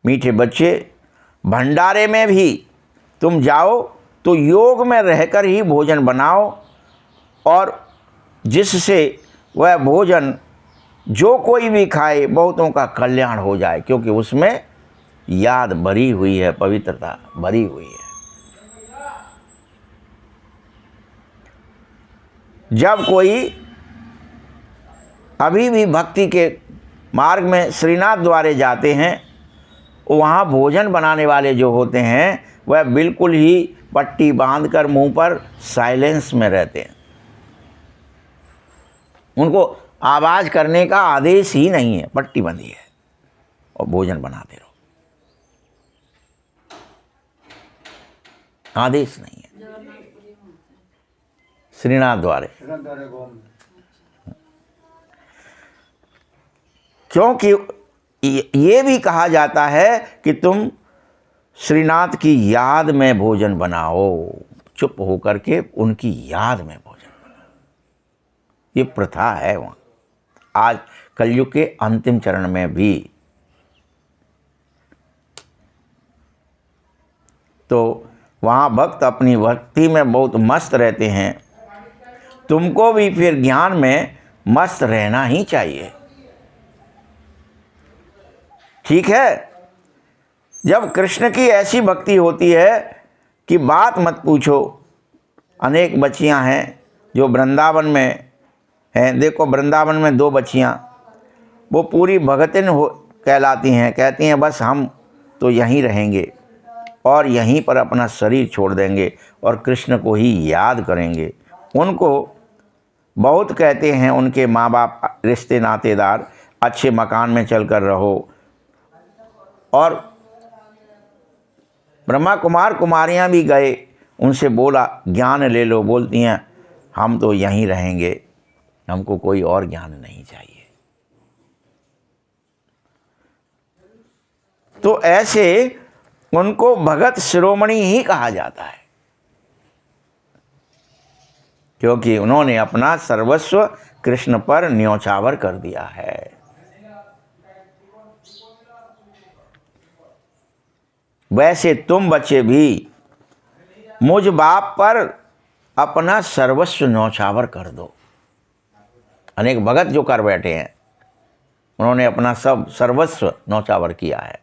Speaker 1: मीठे बच्चे, भंडारे में भी तुम जाओ तो योग में रहकर ही भोजन बनाओ, और जिससे वह भोजन जो कोई भी खाए बहुतों का कल्याण हो जाए, क्योंकि उसमें याद भरी हुई है, पवित्रता भरी हुई है। जब कोई अभी भी भक्ति के मार्ग में श्रीनाथ द्वारे जाते हैं, वहाँ भोजन बनाने वाले जो होते हैं वह बिल्कुल ही पट्टी बांधकर मुंह पर साइलेंस में रहते हैं। उनको आवाज़ करने का आदेश ही नहीं है, पट्टी बंधी है और भोजन बनाते रहो, आदेश नहीं है। श्रीनाथ द्वारे, क्योंकि ये भी कहा जाता है कि तुम श्रीनाथ की याद में भोजन बनाओ, चुप होकर के उनकी याद में भोजन बना। ये प्रथा है वहाँ। आज कलयुग के अंतिम चरण में भी तो वहाँ भक्त अपनी भक्ति में बहुत मस्त रहते हैं। तुमको भी फिर ज्ञान में मस्त रहना ही चाहिए। ठीक है, जब कृष्ण की ऐसी भक्ति होती है कि बात मत पूछो। अनेक बच्चियां हैं जो वृंदावन में हैं। देखो, वृंदावन में 2 बच्चियां, वो पूरी भगतिन हो कहलाती हैं। कहती हैं बस हम तो यहीं रहेंगे और यहीं पर अपना शरीर छोड़ देंगे और कृष्ण को ही याद करेंगे। उनको बहुत कहते हैं उनके माँ बाप, रिश्ते नातेदार, अच्छे मकान में चलकर रहो। और ब्रह्मा कुमार कुमारियाँ भी गए, उनसे बोला ज्ञान ले लो। बोलती हैं हम तो यहीं रहेंगे, हमको कोई और ज्ञान नहीं चाहिए। तो ऐसे उनको भगत शिरोमणि ही कहा जाता है, क्योंकि उन्होंने अपना सर्वस्व कृष्ण पर न्योछावर कर दिया है। वैसे तुम बच्चे भी मुझ बाप पर अपना सर्वस्व न्योछावर कर दो। अनेक भगत जो कर बैठे हैं, उन्होंने अपना सब सर्वस्व न्योछावर किया है।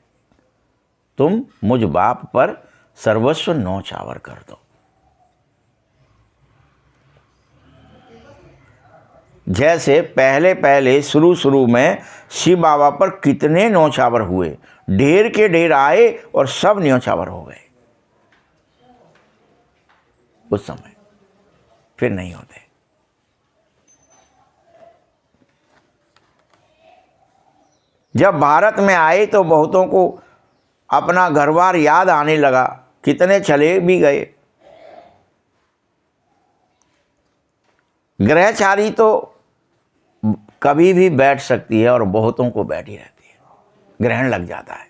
Speaker 1: तुम मुझ बाप पर सर्वस्व न्योछावर कर दो। जैसे पहले पहले शुरू में शिव बाबा पर कितने न्योछावर हुए, ढेर के ढेर आए और सब न्योछावर हो गए उस समय, फिर नहीं होते। जब भारत में आए तो बहुतों को अपना घरबार याद आने लगा, कितने चले भी गए। ग्रहचारी तो कभी भी बैठ सकती है और बहुतों को बैठी रहती है, ग्रहण लग जाता है।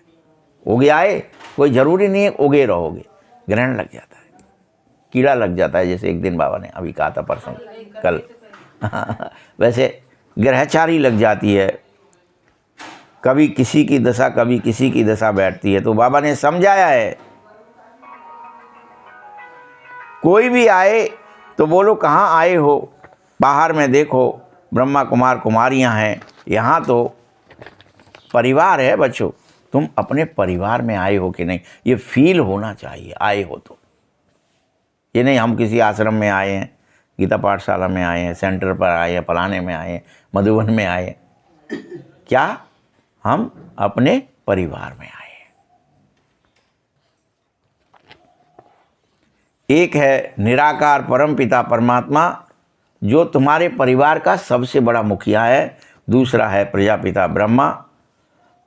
Speaker 1: उगे आए, कोई ज़रूरी नहीं है उगे रहोगे, ग्रहण लग जाता है, कीड़ा लग जाता है। जैसे एक दिन बाबा ने अभी कहा था, परसों कल वैसे ग्रहचारी लग जाती है। कभी किसी की दशा, कभी किसी की दशा बैठती है। तो बाबा ने समझाया है, कोई भी आए तो बोलो कहाँ आए हो। बाहर में देखो ब्रह्मा कुमार कुमारियाँ हैं, यहाँ तो परिवार है बच्चों। तुम अपने परिवार में आए हो कि नहीं, ये फील होना चाहिए आए हो तो। ये नहीं हम किसी आश्रम में आए हैं, गीता पाठशाला में आए हैं, सेंटर पर आए हैं, फलाने में आए हैं, मधुबन में आए हैं। क्या हम अपने परिवार में आए हैं। एक है निराकार परम पिता परमात्मा, जो तुम्हारे परिवार का सबसे बड़ा मुखिया है। दूसरा है प्रजापिता ब्रह्मा।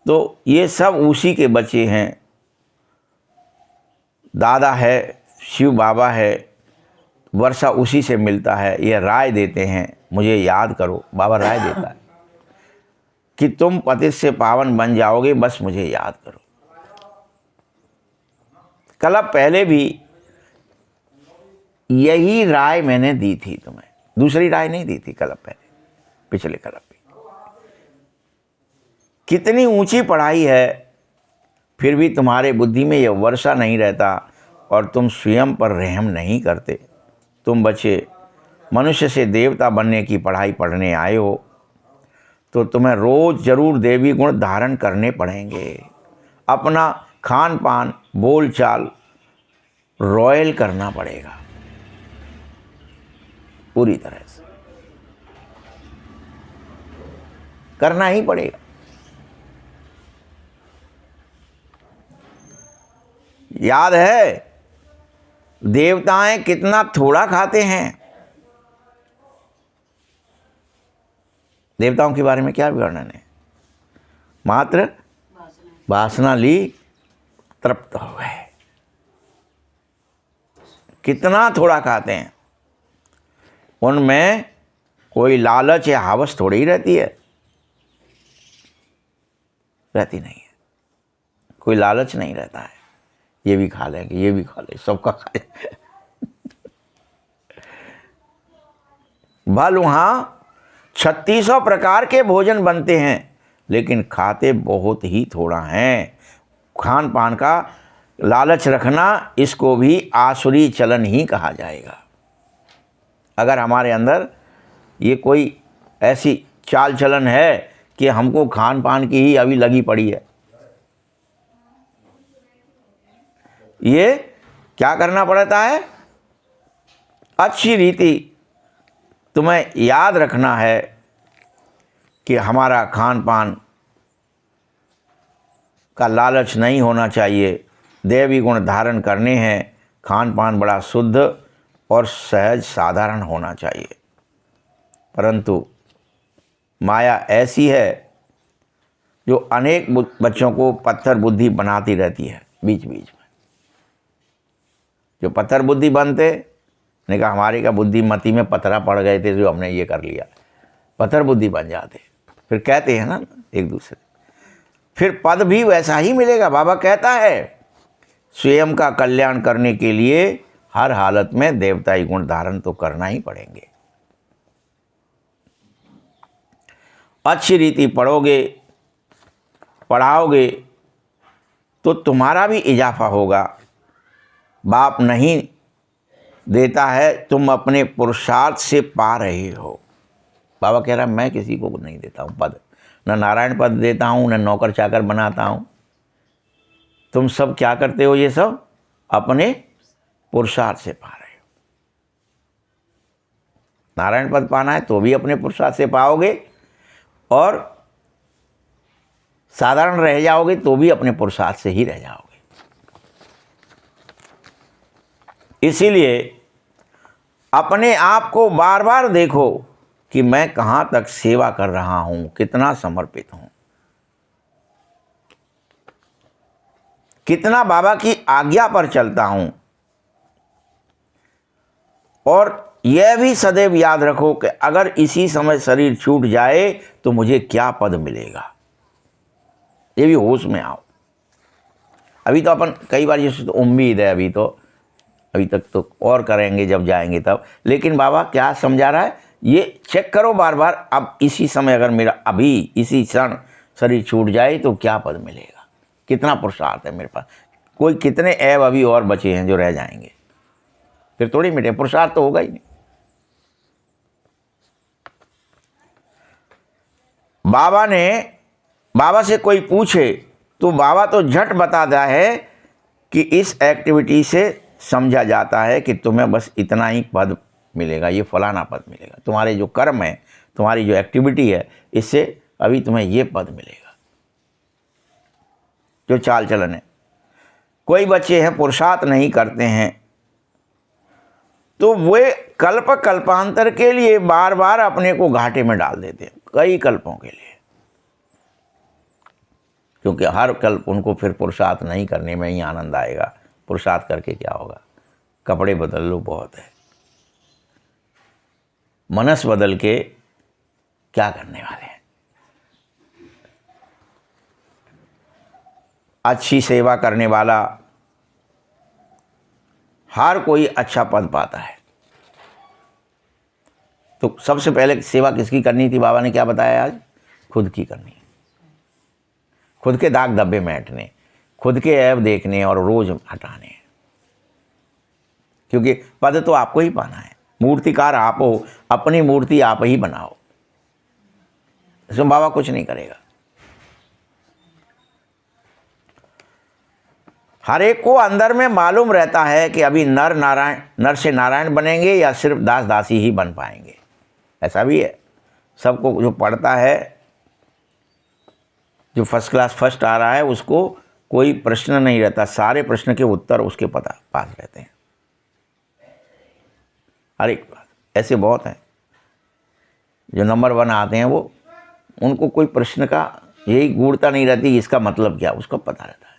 Speaker 1: तो ये सब उसी के बच्चे हैं। दादा है, शिव बाबा है, वर्षा उसी से मिलता है। ये राय देते हैं, मुझे याद करो। बाबा राय देता है कि तुम पतित से पावन बन जाओगे, बस मुझे याद करो। कल पहले भी यही राय मैंने दी थी तुम्हें, दूसरी राय नहीं दी थी। कल पहले, पिछले कल भी कितनी ऊंची पढ़ाई है, फिर भी तुम्हारे बुद्धि में यह वर्षा नहीं रहता और तुम स्वयं पर रहम नहीं करते। तुम बच्चे मनुष्य से देवता बनने की पढ़ाई पढ़ने आए हो, तो तुम्हें रोज जरूर देवी गुण धारण करने पड़ेंगे। अपना खान पान बोल चाल रॉयल करना पड़ेगा पूरी तरह से, करना ही पड़ेगा। याद है देवताएं कितना थोड़ा खाते हैं। देवताओं के बारे में क्या वर्णन है, मात्र वासना ली तृप्त हो गए। कितना थोड़ा खाते हैं, उनमें कोई लालच या हवस थोड़ी ही रहती है, रहती नहीं है। कोई लालच नहीं रहता है, ये भी खा लेंगे, ये भी खा लेंगे, सबका खा लेंगे। भल वहाँ 3600 प्रकार के भोजन बनते हैं, लेकिन खाते बहुत ही थोड़ा हैं। खान पान का लालच रखना, इसको भी आसुरी चलन ही कहा जाएगा। अगर हमारे अंदर ये कोई ऐसी चाल चलन है कि हमको खान पान की ही अभी लगी पड़ी है, ये क्या करना पड़ता है? अच्छी रीति तुम्हें याद रखना है कि हमारा खान पान का लालच नहीं होना चाहिए, दैवी गुण धारण करने हैं, खान पान बड़ा शुद्ध और सहज साधारण होना चाहिए। परंतु माया ऐसी है जो अनेक बच्चों को पत्थर बुद्धि बनाती रहती है बीच बीच में। जो पत्थर बुद्धि बनते ने कहा हमारे का बुद्धिमती में पत्थरा पड़ गए थे, जो हमने ये कर लिया, पत्थर बुद्धि बन जाते। फिर कहते हैं ना एक दूसरे, फिर पद भी वैसा ही मिलेगा। बाबा कहता है स्वयं का कल्याण करने के लिए हर हालत में देवताई गुण धारण तो करना ही पड़ेंगे। अच्छी रीति पढ़ोगे, पढ़ाओगे तो तुम्हारा भी इजाफा होगा। बाप नहीं देता है, तुम अपने पुरुषार्थ से पा रहे हो। बाबा कह रहा मैं किसी को नहीं देता हूँ पद, न नारायण पद देता हूँ, न नौकर चाकर बनाता हूँ। तुम सब क्या करते हो? ये सब अपने पुरुषार्थ से पा रहे हो। नारायण पद पाना है तो भी अपने पुरुषार्थ से पाओगे, और साधारण रह जाओगे तो भी अपने पुरुषार्थ से ही रह जाओगे। इसीलिए अपने आप को बार बार देखो कि मैं कहाँ तक सेवा कर रहा हूँ, कितना समर्पित हूँ, कितना बाबा की आज्ञा पर चलता हूँ। और यह भी सदैव याद रखो कि अगर इसी समय शरीर छूट जाए तो मुझे क्या पद मिलेगा। ये भी होश में आओ। अभी तो अपन कई बार जैसे तो उम्मीद है, अभी तक तो और करेंगे जब जाएंगे तब, लेकिन बाबा क्या समझा रहा है ये चेक करो बार बार। अब इसी समय अगर मेरा अभी इसी क्षण शरीर छूट जाए तो क्या पद मिलेगा, कितना पुरुषार्थ है मेरे पास, कोई कितने ऐब अभी और बचे हैं जो रह जाएंगे, फिर थोड़ी मिटे, पुरुषार्थ तो होगा ही नहीं। बाबा से कोई पूछे तो बाबा तो झट बताता है कि इस एक्टिविटी से समझा जाता है कि तुम्हें बस इतना ही पद मिलेगा, ये फलाना पद मिलेगा। तुम्हारे जो कर्म है, तुम्हारी जो एक्टिविटी है, इससे अभी तुम्हें ये पद मिलेगा। जो चाल चलन है, कोई बच्चे हैं पुरुषार्थ नहीं करते हैं तो वे कल्पांतर के लिए बार बार अपने को घाटे में डाल देते हैं, कई कल्पों के लिए, क्योंकि हर कल्प उनको फिर पुरुषार्थ नहीं करने में ही आनंद आएगा। पुरुषार्थ करके क्या होगा? कपड़े बदल लो बहुत है, मनस बदल के क्या करने वाले हैं? अच्छी सेवा करने वाला हर कोई अच्छा पद पाता है। तो सबसे पहले सेवा किसकी करनी थी? बाबा ने क्या बताया आज? खुद की करनी, खुद के दाग धब्बे मेटने, खुद के ऐब देखने और रोज हटाने, क्योंकि पद तो आपको ही पाना है। मूर्तिकार आप हो, अपनी मूर्ति आप ही बनाओ, इसमें बाबा कुछ नहीं करेगा। हर एक को अंदर में मालूम रहता है कि अभी नर से नारायण बनेंगे या सिर्फ दास दासी ही बन पाएंगे। ऐसा भी है, सबको जो पढ़ता है, जो फर्स्ट क्लास फर्स्ट आ रहा है, उसको कोई प्रश्न नहीं रहता, सारे प्रश्न के उत्तर उसके पास रहते हैं। हर एक बात ऐसे बहुत हैं जो नंबर 1 आते हैं, वो उनको कोई प्रश्न का यही गूढ़ता नहीं रहती, इसका मतलब क्या, उसको पता रहता है।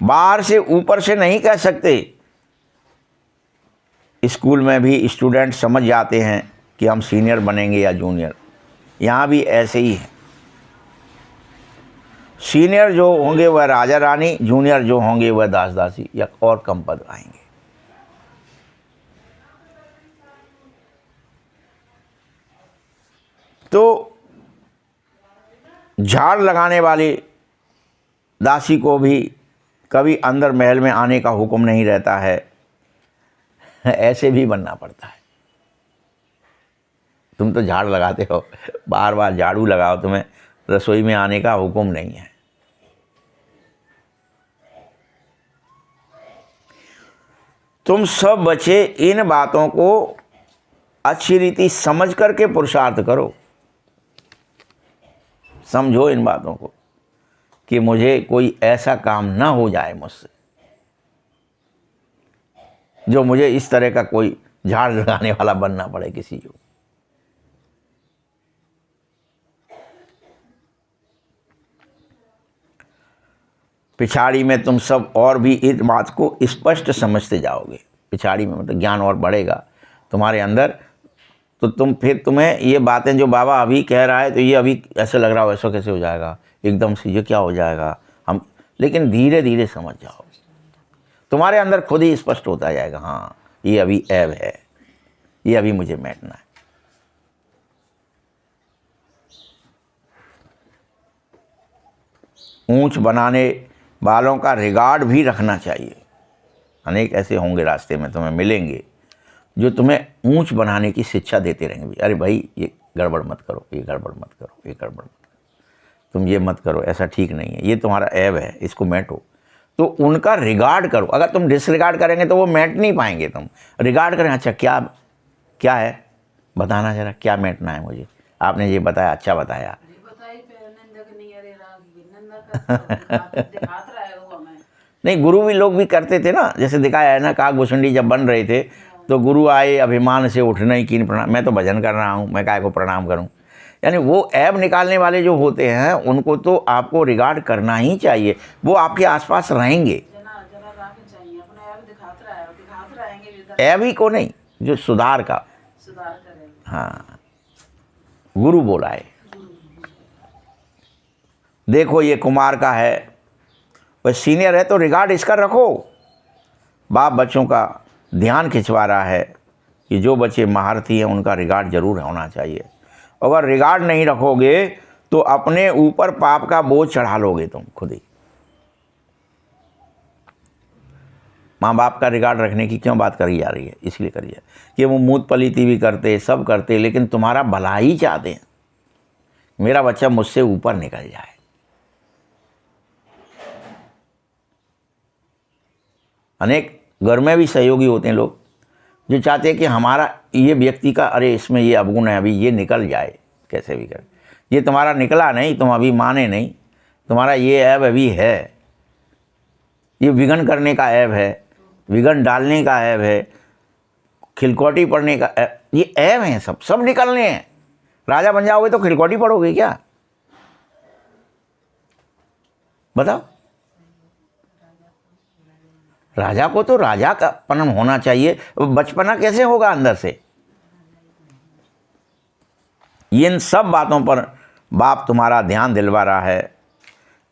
Speaker 1: बाहर से ऊपर से नहीं कह सकते। स्कूल में भी स्टूडेंट समझ जाते हैं कि हम सीनियर बनेंगे या जूनियर, यहाँ भी ऐसे ही है। सीनियर जो होंगे वह राजा रानी, जूनियर जो होंगे वह दास दासी या और कम पद आएंगे। तो झाड़ लगाने वाली दासी को भी कभी अंदर महल में आने का हुक्म नहीं रहता है, ऐसे भी बनना पड़ता है। तुम तो झाड़ लगाते हो, बार बार झाड़ू लगाओ, तुम्हें रसोई में आने का हुक्म नहीं है। तुम सब बच्चे इन बातों को अच्छी रीति समझ करके पुरुषार्थ करो। समझो इन बातों को कि मुझे कोई ऐसा काम ना हो जाए मुझसे जो मुझे इस तरह का कोई झाड़ लगाने वाला बनना पड़े किसी को। पिछाड़ी में तुम सब और भी इस बात को स्पष्ट समझते जाओगे। पिछाड़ी में मतलब ज्ञान और बढ़ेगा तुम्हारे अंदर, तो तुम्हें ये बातें जो बाबा अभी कह रहा है, तो ये अभी ऐसे लग रहा हो ऐसा कैसे हो जाएगा, एकदम से ये क्या हो जाएगा हम, लेकिन धीरे धीरे समझ जाओ, तुम्हारे अंदर खुद ही स्पष्ट होता जाएगा, हाँ ये अभी ऐब है, ये अभी मुझे मिटना है। ऊंच बनाने वालों का रिगार्ड भी रखना चाहिए। अनेक ऐसे होंगे रास्ते में तुम्हें मिलेंगे जो तुम्हें ऊंच बनाने की शिक्षा देते रहेंगे। अरे भाई ये गड़बड़ मत करो, ये गड़बड़ मत करो, ये गड़बड़ मत करो, तुम ये मत करो, ऐसा ठीक नहीं है, ये तुम्हारा ऐब है, इसको मैटो। तो उनका रिगार्ड करो। अगर तुम डिसरिगार्ड करेंगे तो वो मैट नहीं पाएंगे। तुम रिगार्ड करें, अच्छा क्या क्या है बताना जरा, क्या मैटना है मुझे, आपने ये बताया, अच्छा बताया। नहीं, गुरु भी लोग भी करते थे ना, जैसे दिखाया है ना, काग भुसुंडी जब बन रहे थे तो गुरु आए, अभिमान से उठना ही कीन प्रणाम, मैं तो भजन कर रहा हूँ, मैं काय को प्रणाम करूँ। यानी वो ऐब निकालने वाले जो होते हैं उनको तो आपको रिगार्ड करना ही चाहिए, वो आपके आसपास रहेंगे। ऐब ही को नहीं, जो सुधार का, हाँ गुरु बोला है। देखो ये कुमार का है, वह सीनियर है तो रिगार्ड इसका रखो। बाप बच्चों का ध्यान खिंचवा रहा है कि जो बच्चे महारथी हैं उनका रिगार्ड जरूर होना चाहिए। अगर रिगार्ड नहीं रखोगे तो अपने ऊपर पाप का बोझ चढ़ा लोगे तुम खुद ही। माँ बाप का रिगार्ड रखने की क्यों बात करी जा रही है, इसलिए करी है कि वो मूत पलीती भी करते, सब करते, लेकिन तुम्हारा भला ही चाहते हैं, मेरा बच्चा मुझसे ऊपर निकल जाए। अनेक घर में भी सहयोगी होते हैं लोग जो चाहते हैं कि हमारा ये व्यक्ति का, अरे इसमें ये अवगुण है, अभी ये निकल जाए कैसे भी कर। ये तुम्हारा निकला नहीं, तुम अभी माने नहीं, तुम्हारा ये ऐब अभी है, ये विघन करने का ऐब है, विघन डालने का ऐब है, खिलकौटी पढ़ने का ऐब, ये ऐब हैं, सब निकलने हैं। राजा बन जाओगे तो खिलकौटी पढ़ोगे क्या, बताओ। राजा को तो राजा का पन होना चाहिए, बचपना कैसे होगा अंदर से। इन सब बातों पर बाप तुम्हारा ध्यान दिलवा रहा है,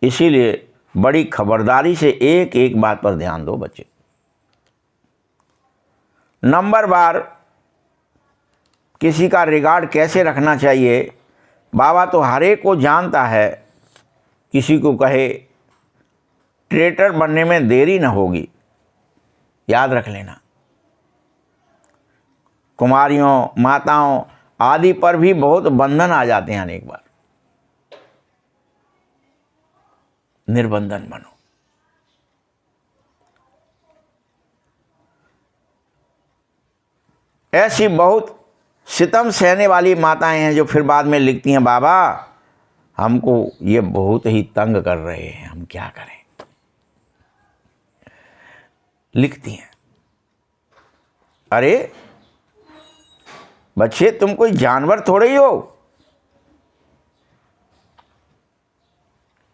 Speaker 1: इसीलिए बड़ी खबरदारी से एक एक बात पर ध्यान दो बच्चे। नंबर बार किसी का रिगार्ड कैसे रखना चाहिए, बाबा तो हर एक को जानता है। किसी को कहे ट्रेटर बनने में देरी न होगी, याद रख लेना। कुमारियों, माताओं आदि पर भी बहुत बंधन आ जाते हैं अनेक बार। निर्बंधन बनो। ऐसी बहुत सितम सहने वाली माताएं हैं जो फिर बाद में लिखती हैं, बाबा हमको ये बहुत ही तंग कर रहे हैं, हम क्या करें, लिखती हैं। अरे बच्चे, तुम कोई जानवर थोड़े ही हो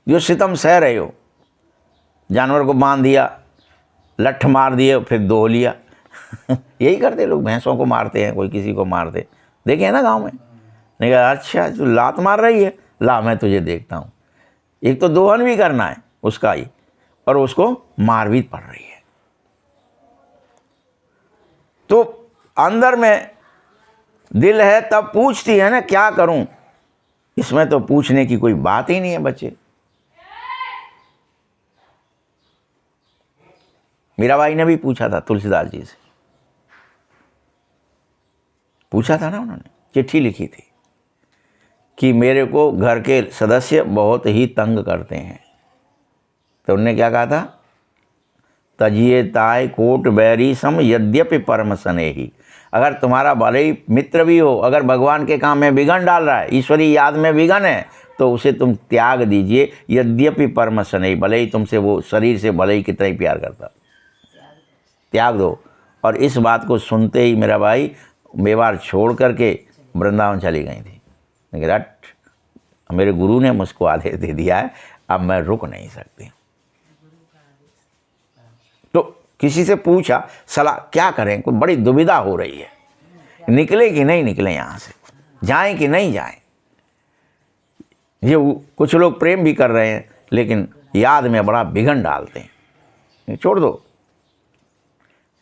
Speaker 1: जो सितम सह रहे हो। जानवर को बांध दिया, लठ मार दिए, फिर दोह लिया। यही करते लोग, भैंसों को मारते हैं, कोई किसी को मारते, देखे हैं ना गांव में। नहीं कहा अच्छा तू लात मार रही है, ला मैं तुझे देखता हूँ। एक तो दोहन भी करना है उसका ही, और उसको मार भी पड़ रही है। तो अंदर में दिल है तब पूछती है ना क्या करूं, इसमें तो पूछने की कोई बात ही नहीं है बच्चे। मीराबाई ने भी पूछा था तुलसीदास जी से, पूछा था ना, उन्होंने चिट्ठी लिखी थी कि मेरे को घर के सदस्य बहुत ही तंग करते हैं। तो उन्होंने क्या कहा था, तजिए ताय कोट बैरी सम यद्यपि परम स्नेही। अगर तुम्हारा भले ही मित्र भी हो, अगर भगवान के काम में विघन डाल रहा है, ईश्वरी याद में विघन है, तो उसे तुम त्याग दीजिए, यद्यपि परम स्नेही, भले ही तुमसे वो शरीर से भले ही कितना ही प्यार करता, त्याग दो। और इस बात को सुनते ही मेरा भाई मेवाड़ छोड़ करके वृंदावन चली गई थी। लेकिन रट, मेरे गुरु ने मुझको आदेश दे दिया है, अब मैं रुक नहीं सकती। तो किसी से पूछा सलाह क्या करें, कोई बड़ी दुविधा हो रही है, निकले कि नहीं निकले यहाँ से, जाएं कि नहीं जाएं। ये कुछ लोग प्रेम भी कर रहे हैं लेकिन याद में बड़ा विघन डालते हैं, छोड़ दो।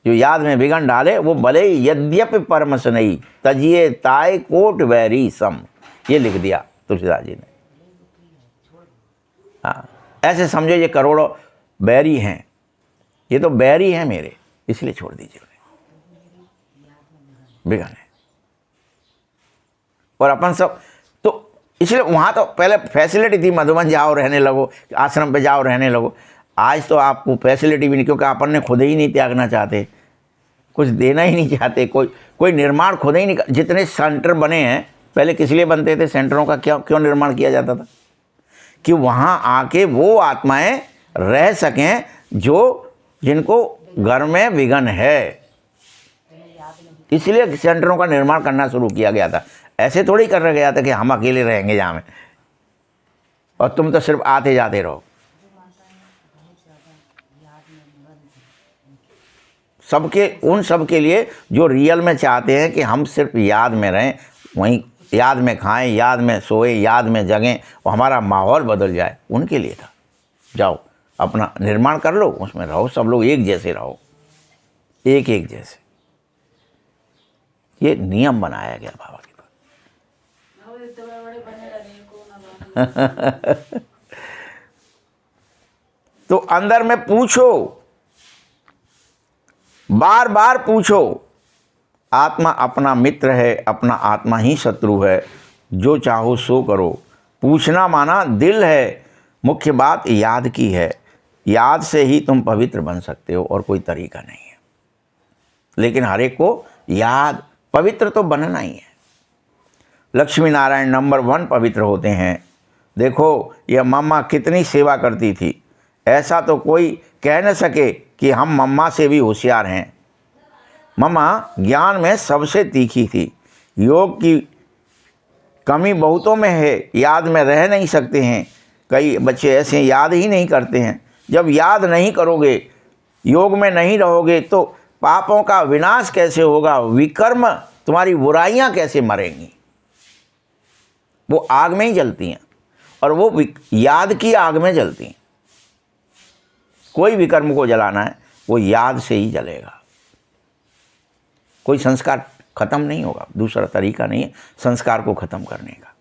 Speaker 1: जो याद में विघन डाले वो भले यद्यपि परम स्नेही तजिए ताय कोट बैरी सम, ये लिख दिया तुलसीदास जी ने। हाँ, ऐसे समझो ये करोड़ों बैरी हैं, ये तो बैरी हैं मेरे, इसलिए छोड़ दीजिए, विघन है। और अपन सब तो इसलिए वहाँ तो पहले फैसिलिटी थी, मधुबन जाओ रहने लगो, आश्रम पे जाओ रहने लगो। आज तो आपको फैसिलिटी भी नहीं, क्योंकि अपन ने खुद ही नहीं त्यागना चाहते, कुछ देना ही नहीं चाहते, कोई निर्माण खुद ही नहीं। जितने सेंटर बने हैं, पहले किस लिए बनते थे सेंटरों का, क्यों निर्माण किया जाता था, कि वहाँ आके वो आत्माएं रह सकें जिनको घर में विघन है, इसलिए सेंटरों का निर्माण करना शुरू किया गया था। ऐसे थोड़ी कर गया था कि हम अकेले रहेंगे जहाँ में और तुम तो सिर्फ आते जाते रहो। उन सब के लिए जो रियल में चाहते हैं कि हम सिर्फ याद में रहें, वहीं याद में खाएं, याद में सोए, याद में जगें और हमारा माहौल बदल जाए, उनके लिए था। जाओ अपना निर्माण कर लो, उसमें रहो, सब लोग एक जैसे रहो, एक जैसे। ये नियम बनाया गया बाबा के पास। तो अंदर में पूछो, बार बार पूछो। आत्मा अपना मित्र है, अपना आत्मा ही शत्रु है, जो चाहो सो करो। पूछना माना दिल है, मुख्य बात याद की है। याद से ही तुम पवित्र बन सकते हो और कोई तरीका नहीं है। लेकिन हर एक को याद, पवित्र तो बनना ही है। लक्ष्मी नारायण नंबर 1 पवित्र होते हैं। देखो यह मम्मा कितनी सेवा करती थी, ऐसा तो कोई कह न सके कि हम मम्मा से भी होशियार हैं। मम्मा ज्ञान में सबसे तीखी थी। योग की कमी बहुतों में है, याद में रह नहीं सकते हैं। कई बच्चे ऐसे याद ही नहीं करते हैं। जब याद नहीं करोगे, योग में नहीं रहोगे, तो पापों का विनाश कैसे होगा, विकर्म, तुम्हारी बुराइयां कैसे मरेंगी। वो आग में ही जलती हैं और वो याद की आग में जलती हैं। कोई विकर्म को जलाना है वो याद से ही जलेगा। कोई संस्कार खत्म नहीं होगा, दूसरा तरीका नहीं है संस्कार को खत्म करने का।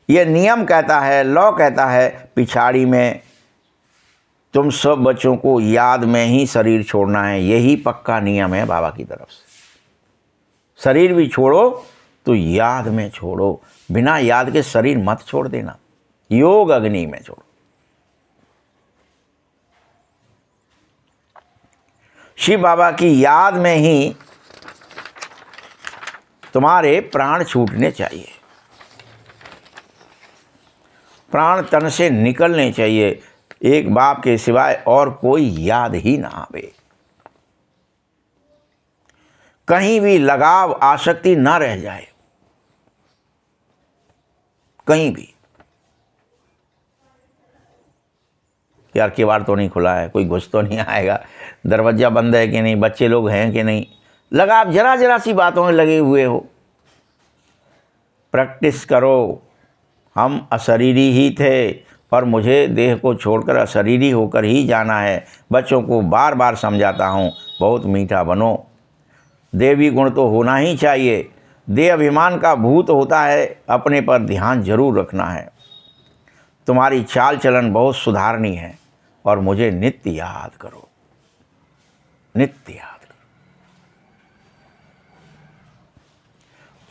Speaker 1: यह नियम कहता है, लॉ कहता है, पिछाड़ी में तुम सब बच्चों को याद में ही शरीर छोड़ना है। यही पक्का नियम है बाबा की तरफ से। शरीर भी छोड़ो तो याद में छोड़ो, बिना याद के शरीर मत छोड़ देना, योग अग्नि में छोड़ो। शिव बाबा की याद में ही तुम्हारे प्राण छूटने चाहिए, प्राण तन से निकलने चाहिए। एक बाप के सिवाय और कोई याद ही ना आवे, कहीं भी लगाव आसक्ति ना रह जाए, कहीं भी। यार किवाड़ तो नहीं खुला है, कोई घुस तो नहीं आएगा, दरवाजा बंद है कि नहीं, बच्चे लोग हैं कि नहीं, लगाव जरा जरा सी बातों में लगे हुए हो। प्रैक्टिस करो। हम अशरीरी ही थे और मुझे देह को छोड़कर अशरीरी होकर ही जाना है। बच्चों को बार बार समझाता हूँ, बहुत मीठा बनो। देवी गुण तो होना ही चाहिए, देह अभिमान का भूत होता है, अपने पर ध्यान जरूर रखना है। तुम्हारी चाल चलन बहुत सुधारनी है और मुझे नित्य याद करो, नित्य याद करो।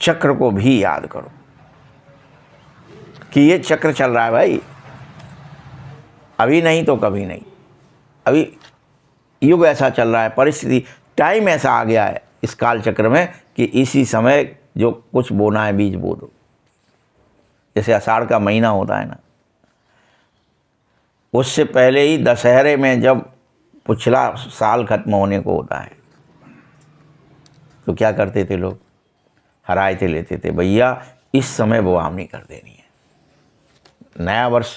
Speaker 1: चक्र को भी याद करो कि ये चक्र चल रहा है भाई, अभी नहीं तो कभी नहीं। अभी युग ऐसा चल रहा है, परिस्थिति, टाइम ऐसा आ गया है इस काल चक्र में कि इसी समय जो कुछ बोना है बीज बो दो। जैसे आषाढ़ का महीना होता है ना, उससे पहले ही दशहरे में जब पिछला साल खत्म होने को होता है तो क्या करते थे लोग, हरायते लेते थे, भैया इस समय बोआवनी कर देनी है। नया वर्ष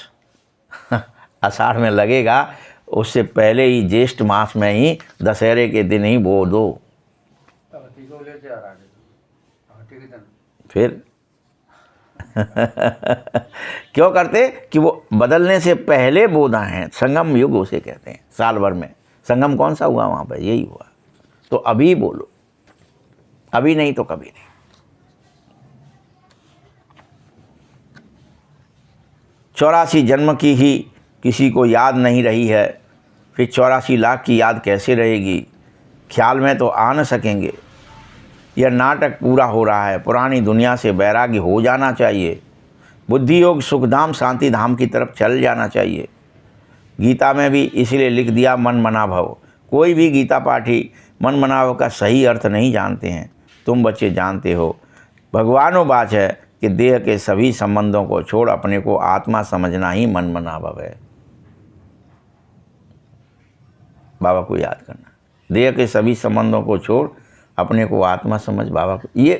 Speaker 1: आषाढ़ में लगेगा, उससे पहले ही ज्येष्ठ मास में ही दशहरे के दिन ही बो दो। फिर क्यों करते कि वो बदलने से पहले बोना है। संगम युग उसे कहते हैं। साल भर में संगम कौन सा हुआ वहाँ पर, यही हुआ। तो अभी बोलो, अभी नहीं तो कभी नहीं। 84 जन्म की ही किसी को याद नहीं रही है, फिर 84 लाख की याद कैसे रहेगी। ख्याल में तो आ न सकेंगे। यह नाटक पूरा हो रहा है, पुरानी दुनिया से वैराग्य हो जाना चाहिए। बुद्धि योग सुखधाम शांति धाम की तरफ चल जाना चाहिए। गीता में भी इसलिए लिख दिया मन मना भव। कोई भी गीता पाठी मन मनाभव का सही अर्थ नहीं जानते हैं। तुम बच्चे जानते हो। भगवानो बात है कि देह के सभी संबंधों को छोड़ अपने को आत्मा समझना ही मन मनाभव है। बाबा को याद करना, देह के सभी संबंधों को छोड़ अपने को आत्मा समझ बाबा को, ये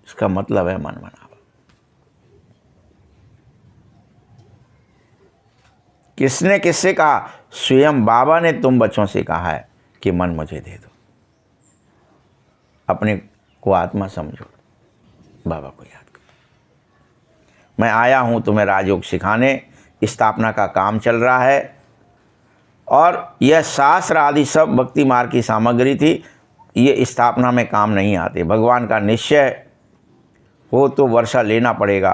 Speaker 1: इसका मतलब है मन मनाभव। किसने किससे कहा? स्वयं बाबा ने तुम बच्चों से कहा है कि मन मुझे दे दो, अपने को आत्मा समझो, बाबा को याद करो। मैं आया हूं तुम्हें राजयोग सिखाने। स्थापना का काम चल रहा है और यह शास्त्र आदि सब भक्ति मार्ग की सामग्री थी। ये स्थापना में काम नहीं आते। भगवान का निश्चय हो तो वर्षा लेना पड़ेगा,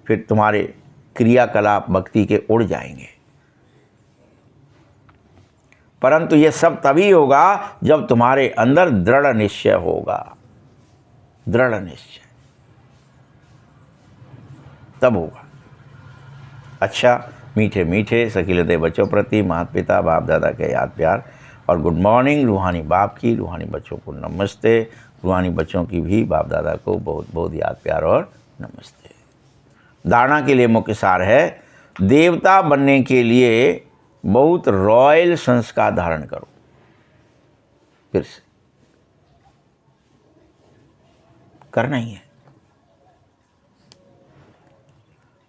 Speaker 1: फिर तुम्हारे क्रियाकलाप भक्ति के उड़ जाएंगे। परंतु ये सब तभी होगा जब तुम्हारे अंदर दृढ़ निश्चय होगा। दृढ़ निश्चय तब होगा। अच्छा, मीठे मीठे सकीलते बच्चों प्रति माता पिता बाप दादा के याद प्यार और गुड मॉर्निंग। रूहानी बाप की, रूहानी बच्चों को नमस्ते। रूहानी बच्चों की भी बाप दादा को बहुत बहुत याद प्यार और नमस्ते। धारणा के लिए मुख्य सार है, देवता बनने के लिए बहुत रॉयल संस्कार धारण करो। फिर से करना ही है।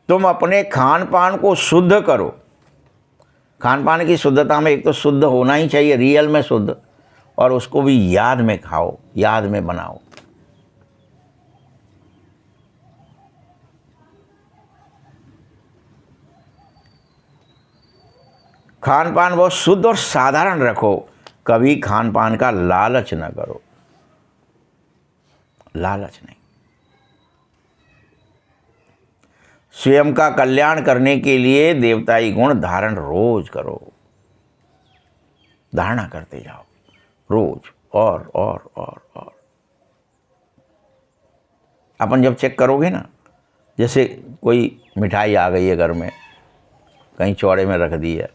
Speaker 1: तुम अपने खान पान को शुद्ध करो। खान पान की शुद्धता में एक तो शुद्ध होना ही चाहिए, रियल में शुद्ध, और उसको भी याद में खाओ, याद में बनाओ। खान पान बहुत शुद्ध और साधारण रखो। कभी खान पान का लालच न करो, लालच नहीं। स्वयं का कल्याण करने के लिए देवताई गुण धारण रोज करो। धारणा करते जाओ रोज, और अपन जब चेक करोगे ना, जैसे कोई मिठाई आ गई है घर में, कहीं चौड़े में रख दी है,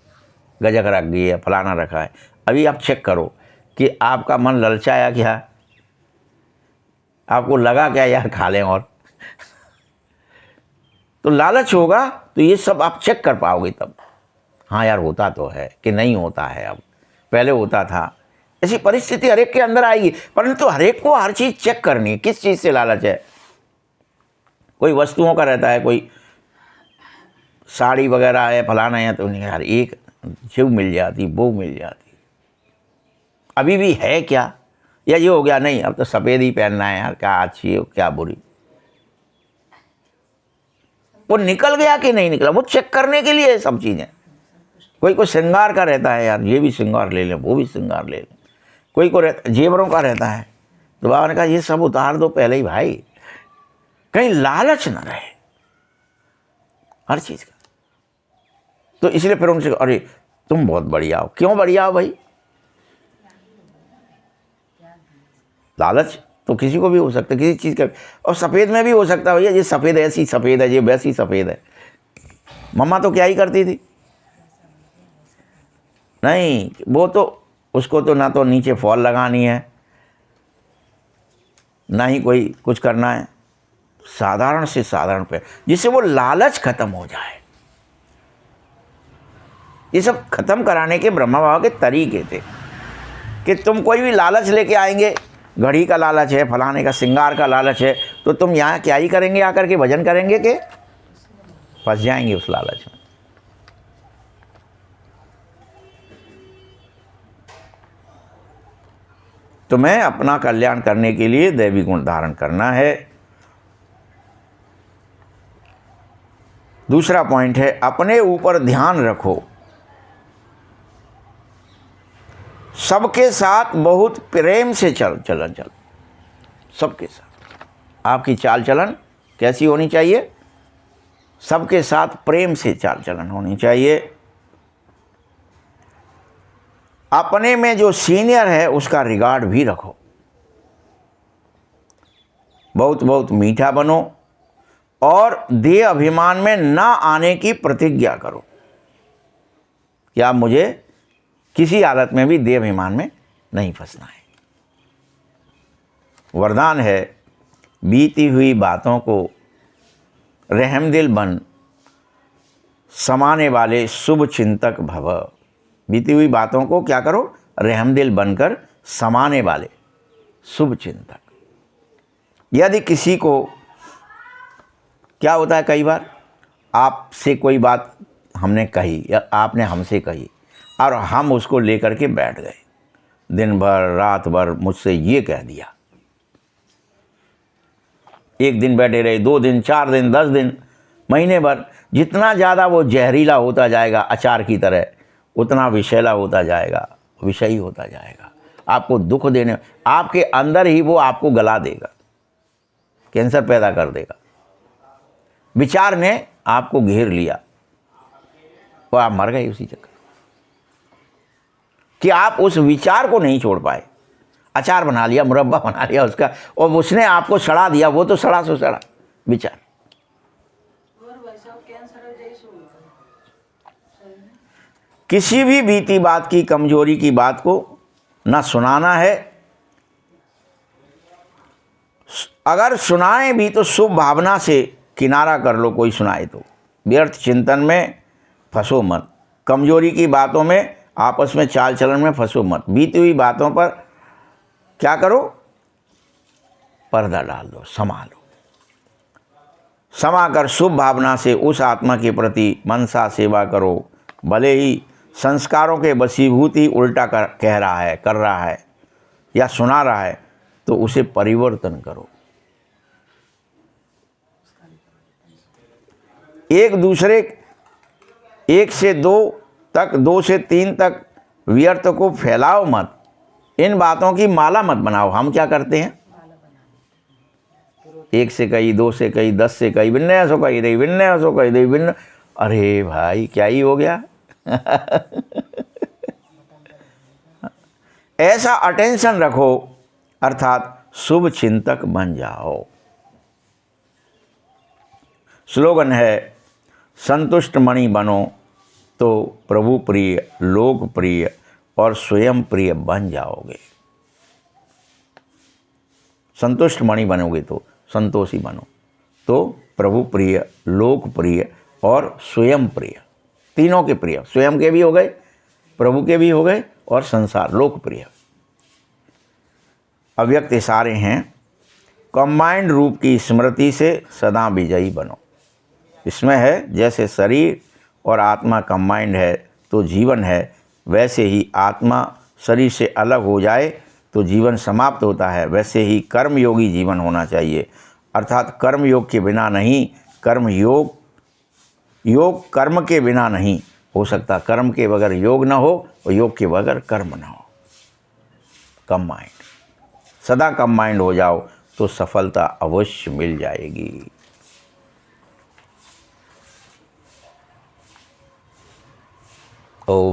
Speaker 1: गजक रख दी है, फलाना रखा है, अभी आप चेक करो कि आपका मन ललचाया क्या, आपको लगा क्या यार खा लें, और तो लालच होगा तो ये सब आप चेक कर पाओगे तब। हाँ यार होता तो है कि नहीं होता है, अब पहले होता था। ऐसी परिस्थिति हर एक के अंदर आएगी, परंतु हर एक को हर चीज़ चेक करनी है। किस चीज़ से लालच है? कोई वस्तुओं का रहता है, कोई साड़ी वगैरह है, फलाना है, तो यार एक जीव मिल जाती, वो मिल जाती, अभी भी है क्या, या ये हो गया नहीं अब तो सफ़ेद ही पहनना है यार, क्या अच्छी है क्या बुरी। वो निकल गया कि नहीं निकला, वो चेक करने के लिए सब चीज़ें। कोई श्रृंगार का रहता है यार, ये भी श्रृंगार ले लें, वो भी श्रृंगार ले लें। कोई को जेवरों का रहता है, तो बाबा ने कहा ये सब उतार दो पहले ही भाई, कहीं लालच न रहे हर चीज़ का। तो इसलिए फिर उनसे अरे तुम बहुत बढ़िया हो। क्यों बढ़िया हो भाई? लालच तो किसी को भी हो सकता है, किसी चीज़ का, और सफ़ेद में भी हो सकता है। भैया ये सफ़ेद ऐसी सफ़ेद है, ये वैसी सफ़ेद है। मम्मा तो क्या ही करती थी, नहीं वो तो उसको तो ना तो नीचे फॉल लगानी है, ना ही कोई कुछ करना है, साधारण से साधारण पे, जिससे वो लालच खत्म हो जाए। ये सब खत्म कराने के ब्रह्मा बाबा के तरीके थे कि तुम कोई भी लालच लेके आएंगे, घड़ी का लालच है, फलाने का श्रृंगार का लालच है, तो तुम यहाँ क्या ही करेंगे, आकर के भजन करेंगे कि फंस जाएंगे उस लालच में। तुम्हें अपना कल्याण करने के लिए दैवी गुण धारण करना है। दूसरा पॉइंट है अपने ऊपर ध्यान रखो, सबके साथ बहुत प्रेम से चल सबके साथ आपकी चाल चलन कैसी होनी चाहिए? सबके साथ प्रेम से चाल चलन होनी चाहिए। अपने में जो सीनियर है उसका रिगार्ड भी रखो, बहुत बहुत मीठा बनो और देह अभिमान में ना आने की प्रतिज्ञा करो कि आप मुझे किसी हालत में भी देह अभिमान में नहीं फंसना है। वरदान है बीती हुई बातों को रहमदिल बन समाने वाले शुभ चिंतक भव। बीती हुई बातों को क्या करो? रहमदिल बनकर समाने वाले शुभ चिंतक। यदि किसी को क्या होता है, कई बार आपसे कोई बात हमने कही या आपने हमसे कही और हम उसको लेकर के बैठ गए, दिन भर रात भर मुझसे ये कह दिया। एक दिन बैठे रहे, 2 दिन, 4 दिन, 10 दिन, महीने भर, जितना ज़्यादा वो जहरीला होता जाएगा अचार की तरह, उतना विषैला होता जाएगा, विषयी होता जाएगा, आपको दुख देने, आपके अंदर ही वो आपको गला देगा, कैंसर पैदा कर देगा। विचार ने आपको घेर लिया और आप मर गए उसी चक्कर कि आप उस विचार को नहीं छोड़ पाए। अचार बना लिया, मुरब्बा बना लिया उसका, और उसने आपको सड़ा दिया, वो तो सड़ा सो सड़ा विचार। किसी भी बीती बात की, कमजोरी की बात को ना सुनाना है। अगर सुनाए भी तो शुभ भावना से किनारा कर लो, कोई सुनाए तो। व्यर्थ चिंतन में फंसो मत, कमजोरी की बातों में, आपस में चाल चलन में फंसो मत। बीती हुई बातों पर क्या करो? पर्दा डाल दो, संभालो। समा कर शुभ भावना से उस आत्मा के प्रति मनसा सेवा करो। भले ही संस्कारों के वशीभूति उल्टा कह रहा है, कर रहा है या सुना रहा है, तो उसे परिवर्तन करो। एक दूसरे 1 से 2 तक, 2 से 3 तक व्यर्थ को फैलाओ मत। इन बातों की माला मत बनाओ। हम क्या करते हैं? 1 से कई, 2 से कई, 10 से कई, विन्नय सो कई दई, विन्नय सो कई दई, विन्न। अरे भाई क्या ही हो गया? ऐसा अटेंशन रखो, अर्थात शुभ चिंतक बन जाओ। स्लोगन है संतुष्ट मणि बनो तो प्रभु प्रिय, लोक प्रिय और स्वयं प्रिय बन जाओगे। संतुष्ट मणि बनोगे तो संतोषी बनो, तो प्रभु प्रिय, लोक प्रिय और स्वयं प्रिय, तीनों के प्रिय। स्वयं के भी हो गए, प्रभु के भी हो गए और संसार लोकप्रिय। अव्यक्त इशारे हैं। कंबाइंड रूप की स्मृति से सदा विजयी बनो। इसमें है जैसे शरीर और आत्मा कंबाइंड है तो जीवन है, वैसे ही आत्मा शरीर से अलग हो जाए तो जीवन समाप्त होता है। वैसे ही कर्मयोगी जीवन होना चाहिए, अर्थात कर्म योग के बिना नहीं, कर्म योग, योग कर्म के बिना नहीं हो सकता। कर्म के बगैर योग ना हो और योग के बगैर कर्म ना हो। कंबाइंड सदा कंबाइंड हो जाओ तो सफलता अवश्य मिल जाएगी। ओम